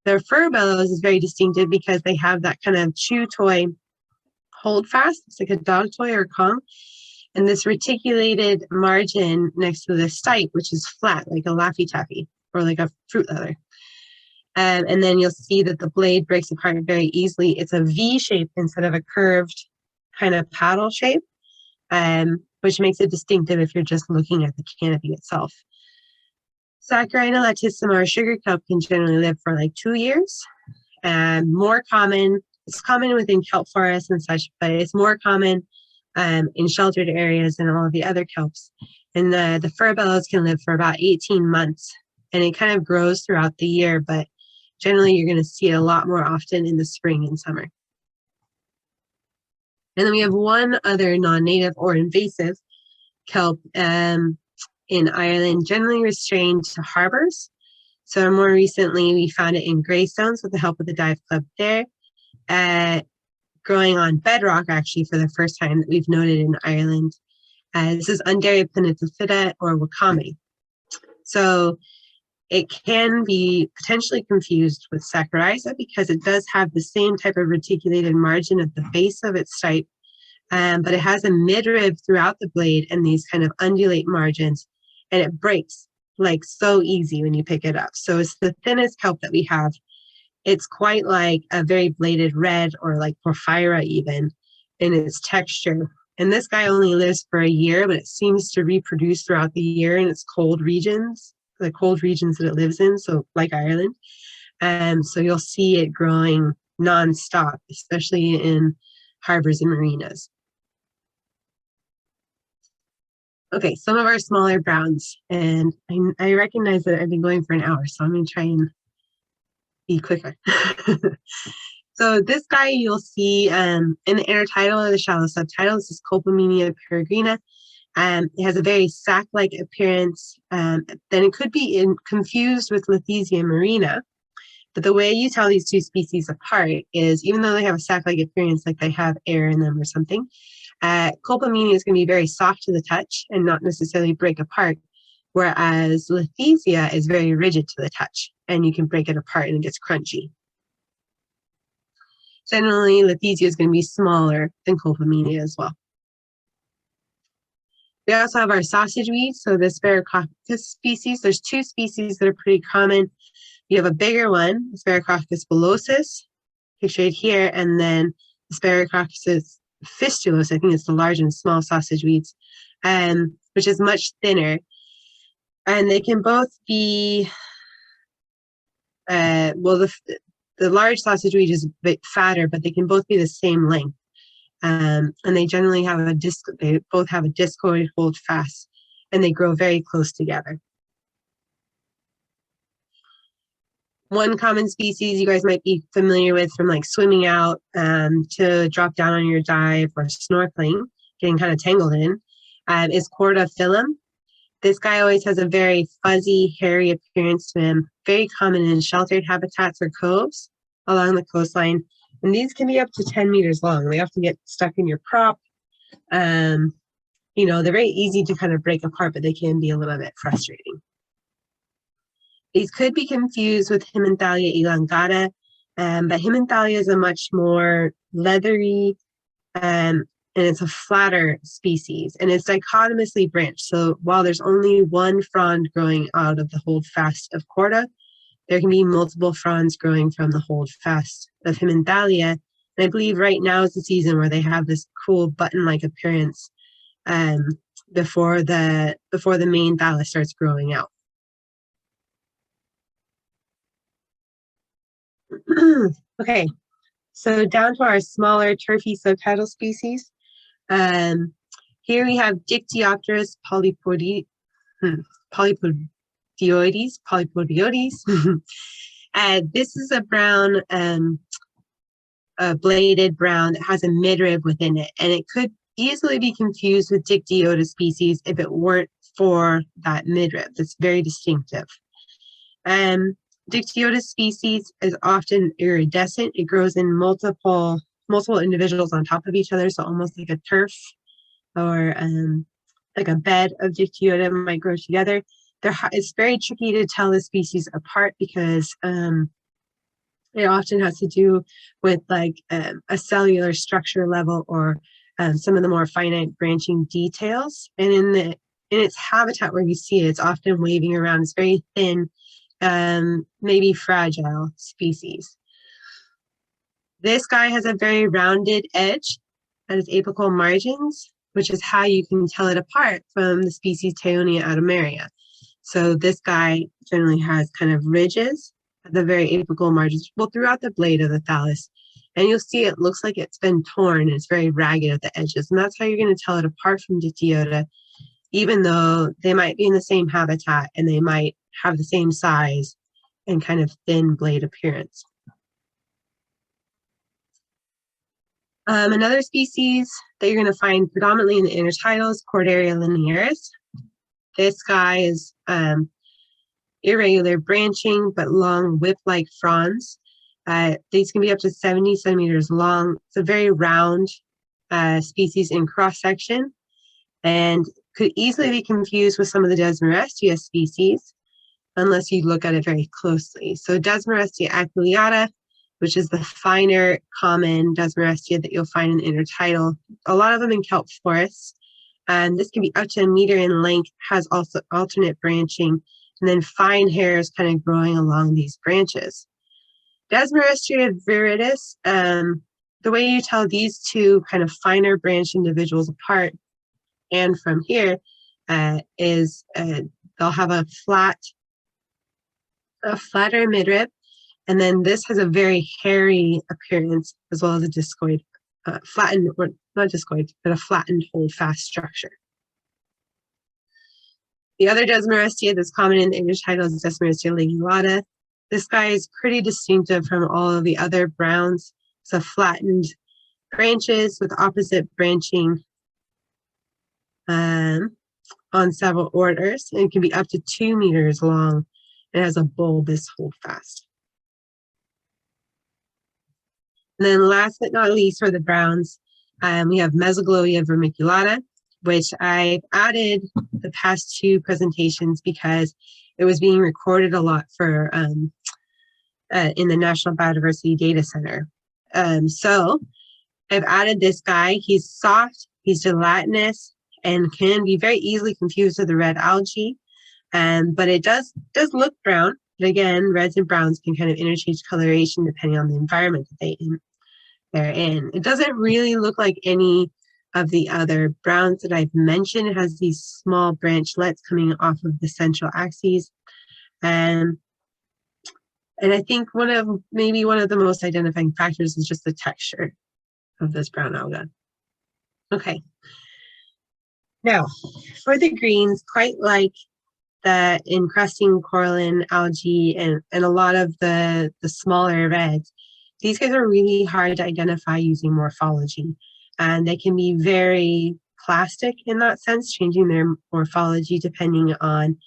Their fur bellows is very distinctive because they have that kind of chew toy holdfast. It's like a dog toy or Kong. And this reticulated margin next to the stipe, which is flat, like a Laffy Taffy or like a fruit leather. And then you'll see that the blade breaks apart very easily. It's a V shape instead of a curved kind of paddle shape, which makes it distinctive if you're just looking at the canopy itself. Saccharina latissima or sugar kelp can generally live for like 2 years. More common, it's common within kelp forests and such, but it's more common in sheltered areas than all of the other kelps. And the fur bellows can live for about 18 months, and it kind of grows throughout the year, but generally you're going to see it a lot more often in the spring and summer. And then we have one other non-native or invasive kelp in Ireland, generally restrained to harbors. So more recently, we found it in Greystones with the help of the dive club there, growing on bedrock actually for the first time that we've noted in Ireland. This is Undaria pinnatophyta or wakame. So it can be potentially confused with Saccharisa because it does have the same type of reticulated margin at the base of its stipe, but it has a midrib throughout the blade and these kind of undulate margins, and it breaks like so easy when you pick it up. So it's the thinnest kelp that we have. It's quite like a very bladed red or like porphyra even in its texture. And this guy only lives for a year, but it seems to reproduce throughout the year in its cold regions, the cold regions that it lives in, so like Ireland. So you'll see it growing nonstop, especially in harbors and marinas. Okay, some of our smaller browns, and I recognize that I've been going for an hour, so I'm going to try and be quicker. So this guy you'll see in the intertidal or the shallow subtidal. This is Colpomenia peregrina. It has a very sac-like appearance. Then it could be confused with Lithisia marina. But the way you tell these two species apart is, even though they have a sac-like appearance, like they have air in them or something, Colpomenia is going to be very soft to the touch and not necessarily break apart, whereas Lithisia is very rigid to the touch, and you can break it apart and it gets crunchy. Generally, Lithisia is going to be smaller than Colpomenia as well. We also have our sausage weeds, so the Sphaerococcus species. There's 2 species that are pretty common. You have a bigger one, Sphaerococcus bullosus, pictured here, and then the Sphaerococcus fistulus, I think it's the large and small sausage weeds, which is much thinner. And they can both be, the large sausage weed is a bit fatter, but they can both be the same length. And they generally have they both have a discoid hold fast, and they grow very close together. One common species you guys might be familiar with from like swimming out to drop down on your dive or snorkeling, getting kind of tangled in, is Chordophyllum. This guy always has a very fuzzy, hairy appearance to him, very common in sheltered habitats or coves along the coastline. And these can be up to 10 meters long. They often get stuck in your prop. You know, they're very easy to kind of break apart, but they can be a little bit frustrating. These could be confused with Hemanthalia elongata, but Hemanthalia is a much more leathery, and it's a flatter species, and it's dichotomously branched. So while there's only one frond growing out of the holdfast of Corda, there can be multiple fronds growing from the holdfast of Hemanthalia. And I believe right now is the season where they have this cool button-like appearance before the main thallus starts growing out. Okay, so down to our smaller turfy subtitle species. Here we have Dictyopteris polypodioides. This is a brown, a bladed brown that has a midrib within it, and it could easily be confused with Dictyota species if it weren't for that midrib. That's very distinctive. Dictyota species is often iridescent. It grows in multiple individuals on top of each other, so almost like a turf or like a bed of Dictyota might grow together. It's very tricky to tell the species apart because it often has to do with like a cellular structure level or some of the more finite branching details. And in its habitat where you see it, it's often waving around. It's very thin, maybe fragile species. This guy has a very rounded edge at its apical margins, which is how you can tell it apart from the species Teonia adameria. So this guy generally has kind of ridges at the very apical margins, well, throughout the blade of the thallus. And you'll see it looks like it's been torn and it's very ragged at the edges. And that's how you're going to tell it apart from Dictyota, even though they might be in the same habitat and they might have the same size and kind of thin blade appearance. Another species that you're going to find predominantly in the intertidal is Cordaria linearis. This guy is irregular branching but long whip-like fronds. These can be up to 70 centimeters long. It's a very round species in cross-section and could easily be confused with some of the Desmarestia species unless you look at it very closely. So Desmarestia aculeata, which is the finer common Desmarestia that you'll find in the intertidal, a lot of them in kelp forests. And this can be up to 1 meter in length, has also alternate branching, and then fine hairs kind of growing along these branches. Desmarestia viridis, the way you tell these two kind of finer branch individuals apart and from here is they'll have a flatter midrib, and then this has a very hairy appearance as well as a discoid, flattened, or not discoid, but a flattened holdfast structure. The other Desmarestia that's common in the intertidal is Desmarestia ligulata. This guy is pretty distinctive from all of the other browns. It's a flattened branches with opposite branching on several orders, and it can be up to 2 meters long. It has a bulbous holdfast. And then last but not least for the browns, we have Mesogloia vermiculata, which I've added the past 2 presentations because it was being recorded a lot for in the National Biodiversity Data Center. So I've added this guy. He's soft, he's gelatinous, and can be very easily confused with the red algae. But it does look brown. But again, reds and browns can kind of interchange coloration depending on the environment that they're in. It doesn't really look like any of the other browns that I've mentioned. It has these small branchlets coming off of the central axes. And I think maybe one of the most identifying factors is just the texture of this brown alga. Okay. Now, for the greens, quite like the encrusting coralline algae and a lot of the smaller reds, these guys are really hard to identify using morphology. And they can be very plastic in that sense, changing their morphology depending on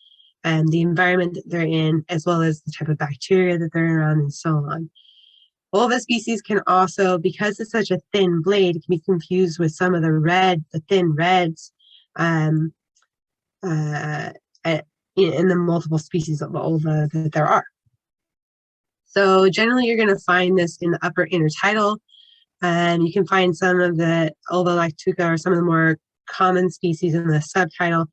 the environment that they're in, as well as the type of bacteria that they're around and so on. Ulva species can also, because it's such a thin blade, it can be confused with some of the thin reds in the multiple species of ulva that there are. So generally you're going to find this in the upper intertidal. You can find some of the ulva lactuca or some of the more common species in the subtidal.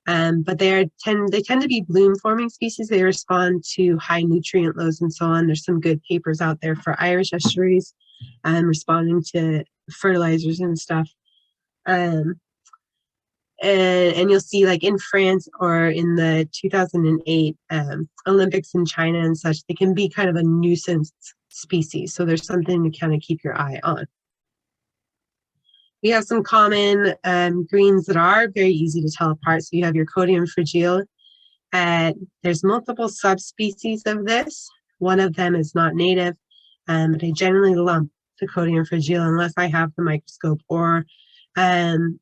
But they tend to be bloom-forming species. They respond to high nutrient loads and so on. There's some good papers out there for Irish estuaries responding to fertilizers and stuff. And you'll see, like in France or in the 2008 Olympics in China and such, they can be kind of a nuisance species. So there's something to kind of keep your eye on. We have some common greens that are very easy to tell apart. So you have your Codium fragile. There's multiple subspecies of this. One of them is not native, but I generally lump the Codium fragile unless I have the microscope or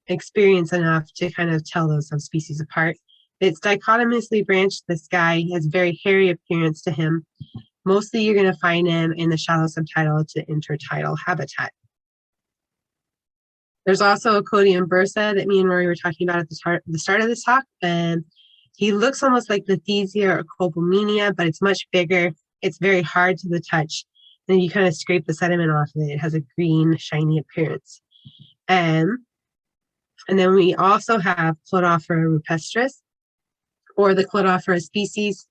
experience enough to kind of tell those subspecies apart. It's dichotomously branched. This guy has very hairy appearance to him. Mostly you're going to find him in the shallow subtidal to intertidal habitat. There's also a Codium bursa that me and Rory were talking about at the start of this talk. And he looks almost like Lethesia or Copomenia, but it's much bigger. It's very hard to the touch. And you kind of scrape the sediment off of it. It has a green, shiny appearance. And then we also have Clodophora rupestris, or the Clodophora species.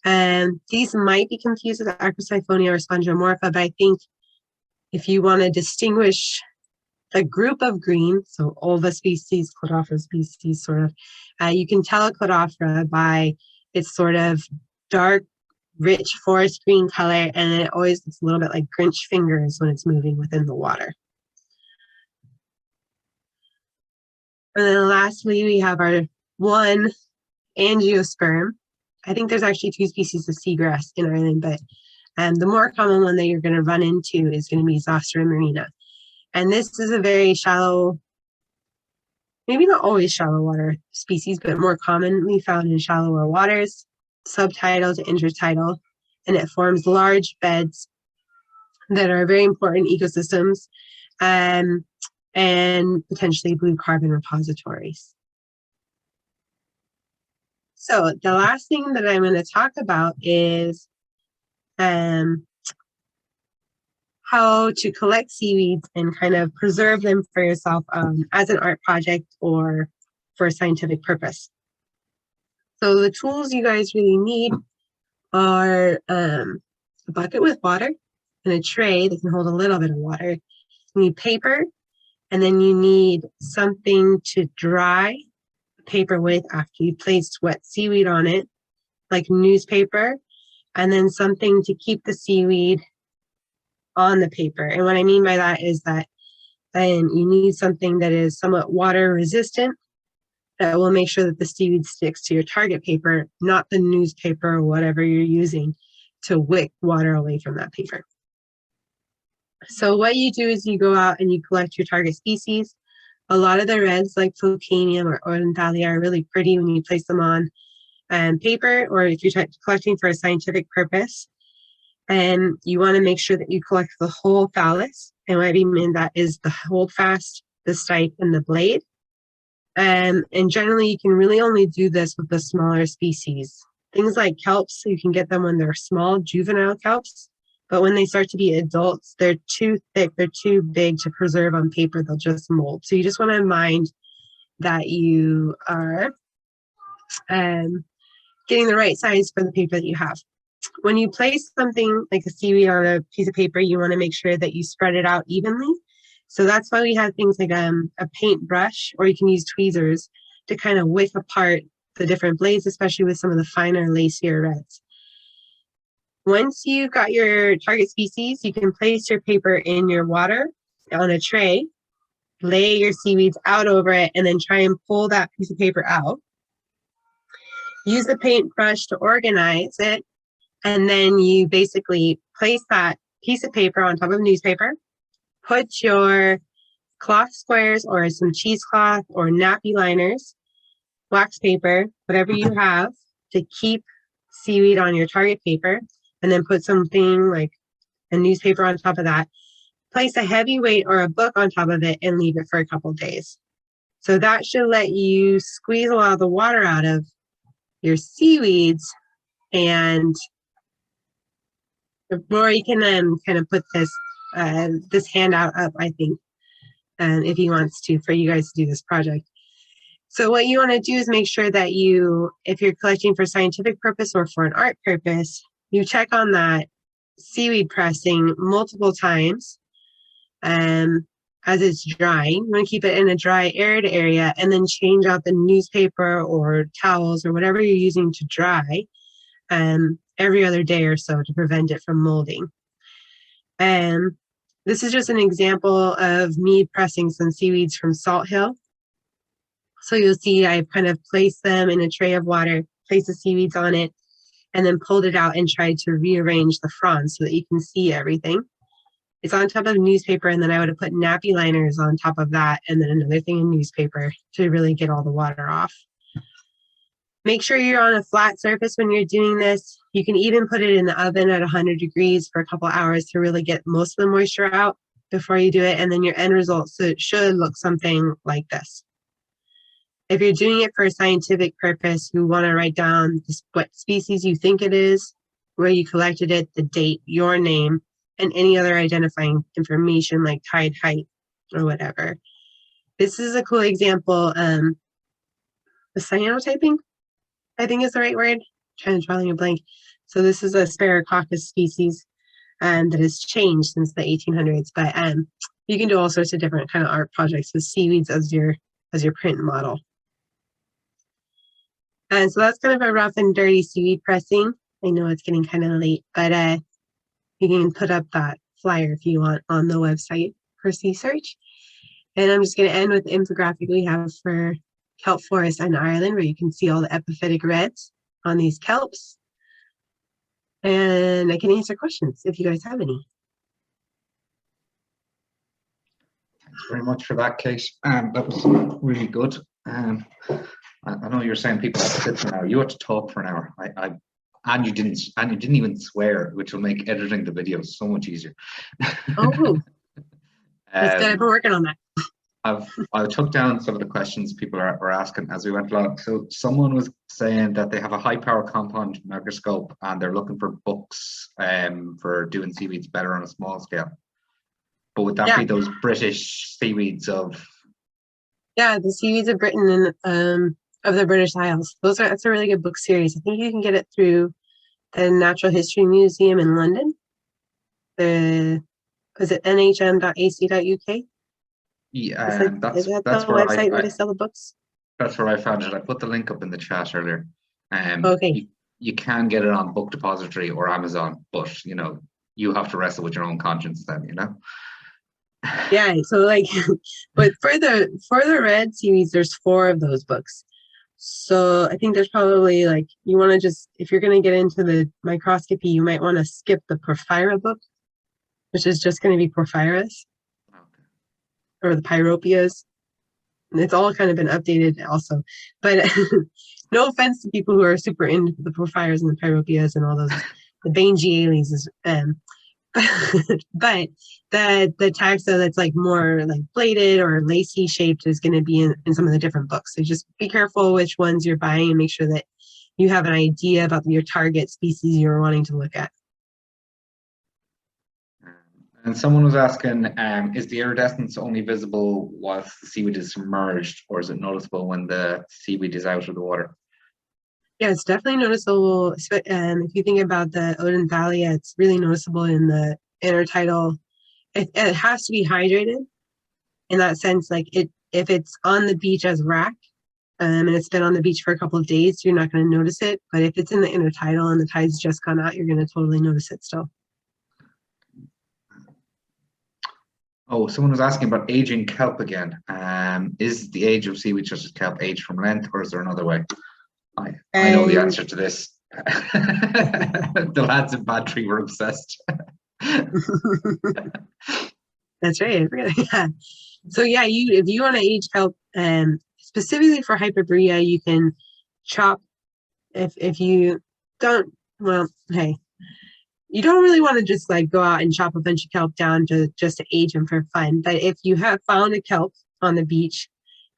And these might be confused with Acrosiphonia or Spongiomorpha, but I think if you want to distinguish a group of green, so ulva species, Clodophora species, sort of, you can tell a Clodophora by its sort of dark, rich forest green color, and it always looks a little bit like Grinch fingers when it's moving within the water. And then lastly, we have our one angiosperm. I think there's actually 2 species of seagrass in Ireland, but the more common one that you're going to run into is going to be Zostera marina. And this is a very shallow, maybe not always shallow water species, but more commonly found in shallower waters, subtidal to intertidal, and it forms large beds that are very important ecosystems and potentially blue carbon repositories. So the last thing that I'm going to talk about is how to collect seaweeds and kind of preserve them for yourself as an art project or for a scientific purpose. So the tools you guys really need are a bucket with water and a tray that can hold a little bit of water. You need paper, and then you need something to dry the paper with after you placed wet seaweed on it, like newspaper, and then something to keep the seaweed on the paper. And what I mean by that is that then you need something that is somewhat water resistant that will make sure that the seaweed sticks to your target paper, not the newspaper or whatever you're using to wick water away from that paper. So what you do is you go out and you collect your target species. A lot of the reds like Plocanium or Odenthalia are really pretty when you place them on paper, or if you're collecting for a scientific purpose. And you want to make sure that you collect the whole thallus. And what I mean that is the holdfast, the stipe, and the blade. And generally, you can really only do this with the smaller species. Things like kelps, you can get them when they're small, juvenile kelps. But when they start to be adults, they're too thick, they're too big to preserve on paper, they'll just mold. So you just want to mind that you are getting the right size for the paper that you have. When you place something like a seaweed on a piece of paper, you want to make sure that you spread it out evenly. So that's why we have things like a paintbrush, or you can use tweezers to kind of wick apart the different blades, especially with some of the finer, lacier reds. Once you've got your target species, you can place your paper in your water on a tray, lay your seaweeds out over it, and then try and pull that piece of paper out. Use the paintbrush to organize it, and then you basically place that piece of paper on top of newspaper, put your cloth squares or some cheesecloth or nappy liners, wax paper, whatever you have to keep seaweed on your target paper, and then put something like a newspaper on top of that. Place a heavy weight or a book on top of it and leave it for a couple days. So that should let you squeeze a lot of the water out of your seaweeds, and Rory can then kind of put this handout up, I think, if he wants to, for you guys to do this project. So what you want to do is make sure that if you're collecting for scientific purpose or for an art purpose, you check on that seaweed pressing multiple times as it's drying. You want to keep it in a dry, arid area, and then change out the newspaper or towels or whatever you're using to dry every other day or so to prevent it from molding. This is just an example of me pressing some seaweeds from Salt Hill. So you'll see I've kind of placed them in a tray of water, placed the seaweeds on it, and then pulled it out and tried to rearrange the fronds so that you can see everything. It's on top of newspaper, and then I would have put nappy liners on top of that, and then another thing in newspaper to really get all the water off. Make sure you're on a flat surface when you're doing this. You can even put it in the oven at 100 degrees for a couple hours to really get most of the moisture out before you do it, and then your end result should look something like this. If you're doing it for a scientific purpose, you want to write down what species you think it is, where you collected it, the date, your name, and any other identifying information like tide height or whatever. This is a cool example. The cyanotyping, I think is the right word. I'm drawing a blank. So this is a Sargassum species that has changed since the 1800s, but you can do all sorts of different kind of art projects with seaweeds as your print model. And so that's kind of a rough and dirty seaweed pressing. I know it's getting kind of late, but you can put up that flyer if you want on the website for Sea Search. And I'm just going to end with the infographic we have for kelp forests in Ireland, where you can see all the epiphytic reds on these kelps. And I can answer questions if you guys have any. Thanks very much for that, Kate. That was really good. I know you're saying people have to sit for an hour. You had to talk for an hour. And you didn't even swear, which will make editing the video so much easier. Oh, that's good. I've been working on that. I took down some of the questions people were asking as we went along. So someone was saying that they have a high power compound microscope and they're looking for books for doing seaweeds better on a small scale. But would that be those British seaweeds of? Yeah, the Seaweeds of Britain and of the British Isles. That's a really good book series. I think you can get it through the Natural History Museum in London. Is it nhm.ac.uk? Yeah, that's the where website where they sell the books. That's where I found it. I put the link up in the chat earlier. Okay. You can get it on Book Depository or Amazon, but you have to wrestle with your own conscience then, Yeah, so but for the red seaweeds, there's 4 of those books. So I think there's probably you want to just, if you're going to get into the microscopy, you might want to skip the Porphyra book, which is just going to be Porphyras. Or the pyropias. And it's all kind of been updated also. But no offense to people who are super into the Porphyras and the pyropias and all those, the Baingiales is but the taxa that's more bladed or lacy shaped is going to be in some of the different books. So just be careful which ones you're buying and make sure that you have an idea about your target species you're wanting to look at. And someone was asking, is the iridescence only visible whilst the seaweed is submerged, or is it noticeable when the seaweed is out of the water? Yeah, it's definitely noticeable. If you think about the Odenthalia, it's really noticeable in the intertidal. It has to be hydrated in that sense. If it's on the beach as rack, and it's been on the beach for a couple of days, you're not going to notice it. But if it's in the intertidal and the tide's just gone out, you're going to totally notice it still. Oh, someone was asking about aging kelp again. Is the age of seaweed such as kelp age from length, or is there another way? I know the answer to this. The lads in Bad Tree were obsessed. That's right. Yeah. So yeah, if you want to age kelp, specifically for hyperborea, you can chop. If you don't, well, hey, you don't really want to just like go out and chop a bunch of kelp down just to age them for fun. But if you have found a kelp on the beach,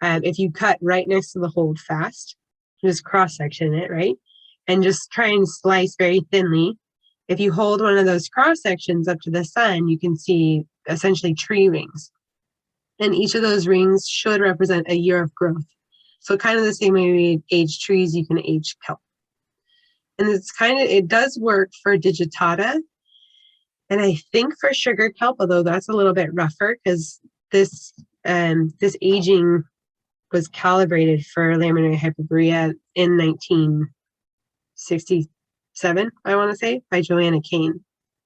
if you cut right next to the hold fast, just cross section it, right, and just try and slice very thinly. If you hold one of those cross sections up to the sun, you can see essentially tree rings. And each of those rings should represent a year of growth. So kind of the same way we age trees, you can age kelp. And it does work for digitata. And I think for sugar kelp, although that's a little bit rougher because this aging was calibrated for Laminaria hyperborea in 1967, I want to say, by Joanna Kane.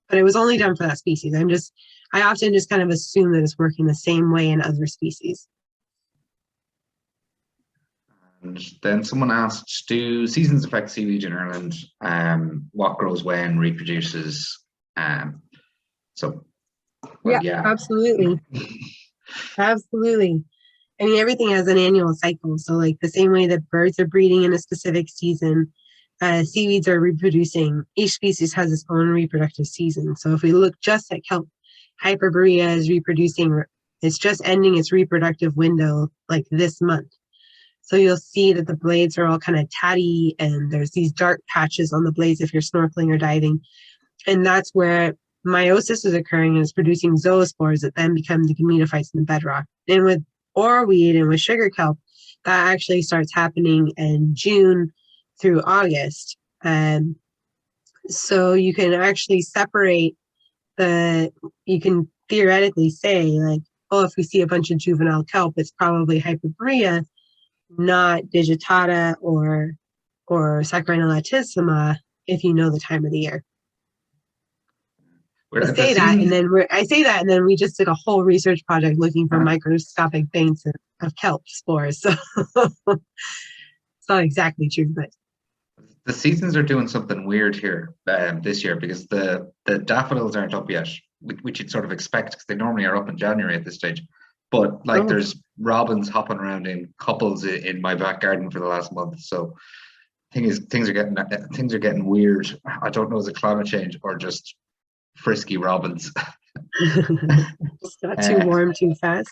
But it was only done for that species. I often just kind of assume that it's working the same way in other species. And then someone asked, do seasons affect seaweed in Ireland? What grows when, reproduces? Yeah, absolutely. Absolutely. I mean, everything has an annual cycle. So like the same way that birds are breeding in a specific season, seaweeds are reproducing. Each species has its own reproductive season. So if we look just at kelp, hyperborea is reproducing, it's just ending its reproductive window like this month. So you'll see that the blades are all kind of tatty and there's these dark patches on the blades if you're snorkeling or diving. And that's where meiosis is occurring and it's producing zoospores that then become the gametophytes in the bedrock. And with oarweed and with sugar kelp, that actually starts happening in June through August. So you can actually separate you can theoretically say like, oh, if we see a bunch of juvenile kelp, it's probably hyperborea, not digitata or Saccharina latissima, if you know the time of the year. I say that, and then we just did a whole research project looking for microscopic banks of kelp spores. So it's not exactly true, but the seasons are doing something weird here this year because the daffodils aren't up yet, which you'd sort of expect because they normally are up in January at this stage. But like there's robins hopping around in couples in my back garden for the last month. So things are getting weird. I don't know, is it climate change or just frisky robins? It's not too warm too fast.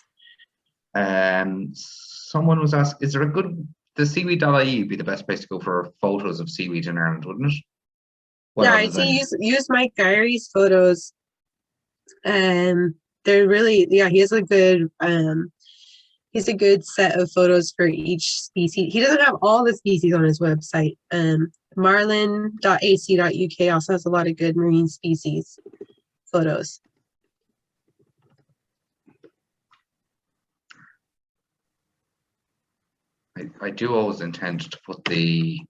Someone was asked, is there the Seaweed.ie be the best place to go for photos of seaweed in Ireland, wouldn't it? I'd say use Mike Guyry's photos. They're really, he has a good set of photos for each species. He doesn't have all the species on his website. Marlin.ac.uk also has a lot of good marine species photos. I do always intend to put the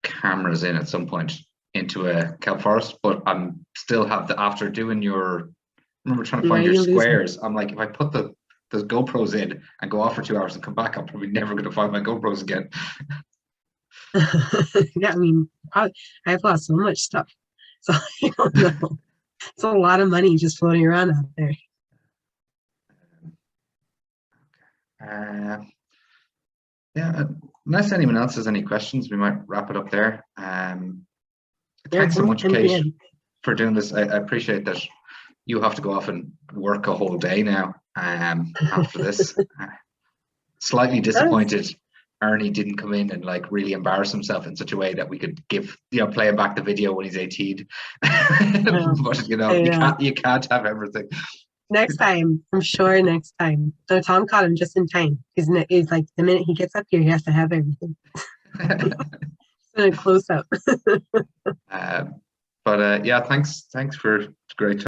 cameras in at some point into a kelp forest, but I'm still after doing remember trying to find your squares. I'm like, if I put the GoPros in and go off for 2 hours and come back, I'm probably never going to find my GoPros again. Yeah, I mean, I've lost so much stuff, so I don't know. It's a lot of money just floating around out there. Yeah, unless anyone else has any questions, we might wrap it up there. Thanks so much, Kate, for doing this. I appreciate that you have to go off and work a whole day now after this. Slightly disappointed Ernie didn't come in and like really embarrass himself in such a way that we could play him back the video when he's 18. But you can't have everything. Next time, I'm sure next time. So Tom caught him just in time. He's like, the minute he gets up here, he has to have everything. In a close up. But yeah, thanks for great.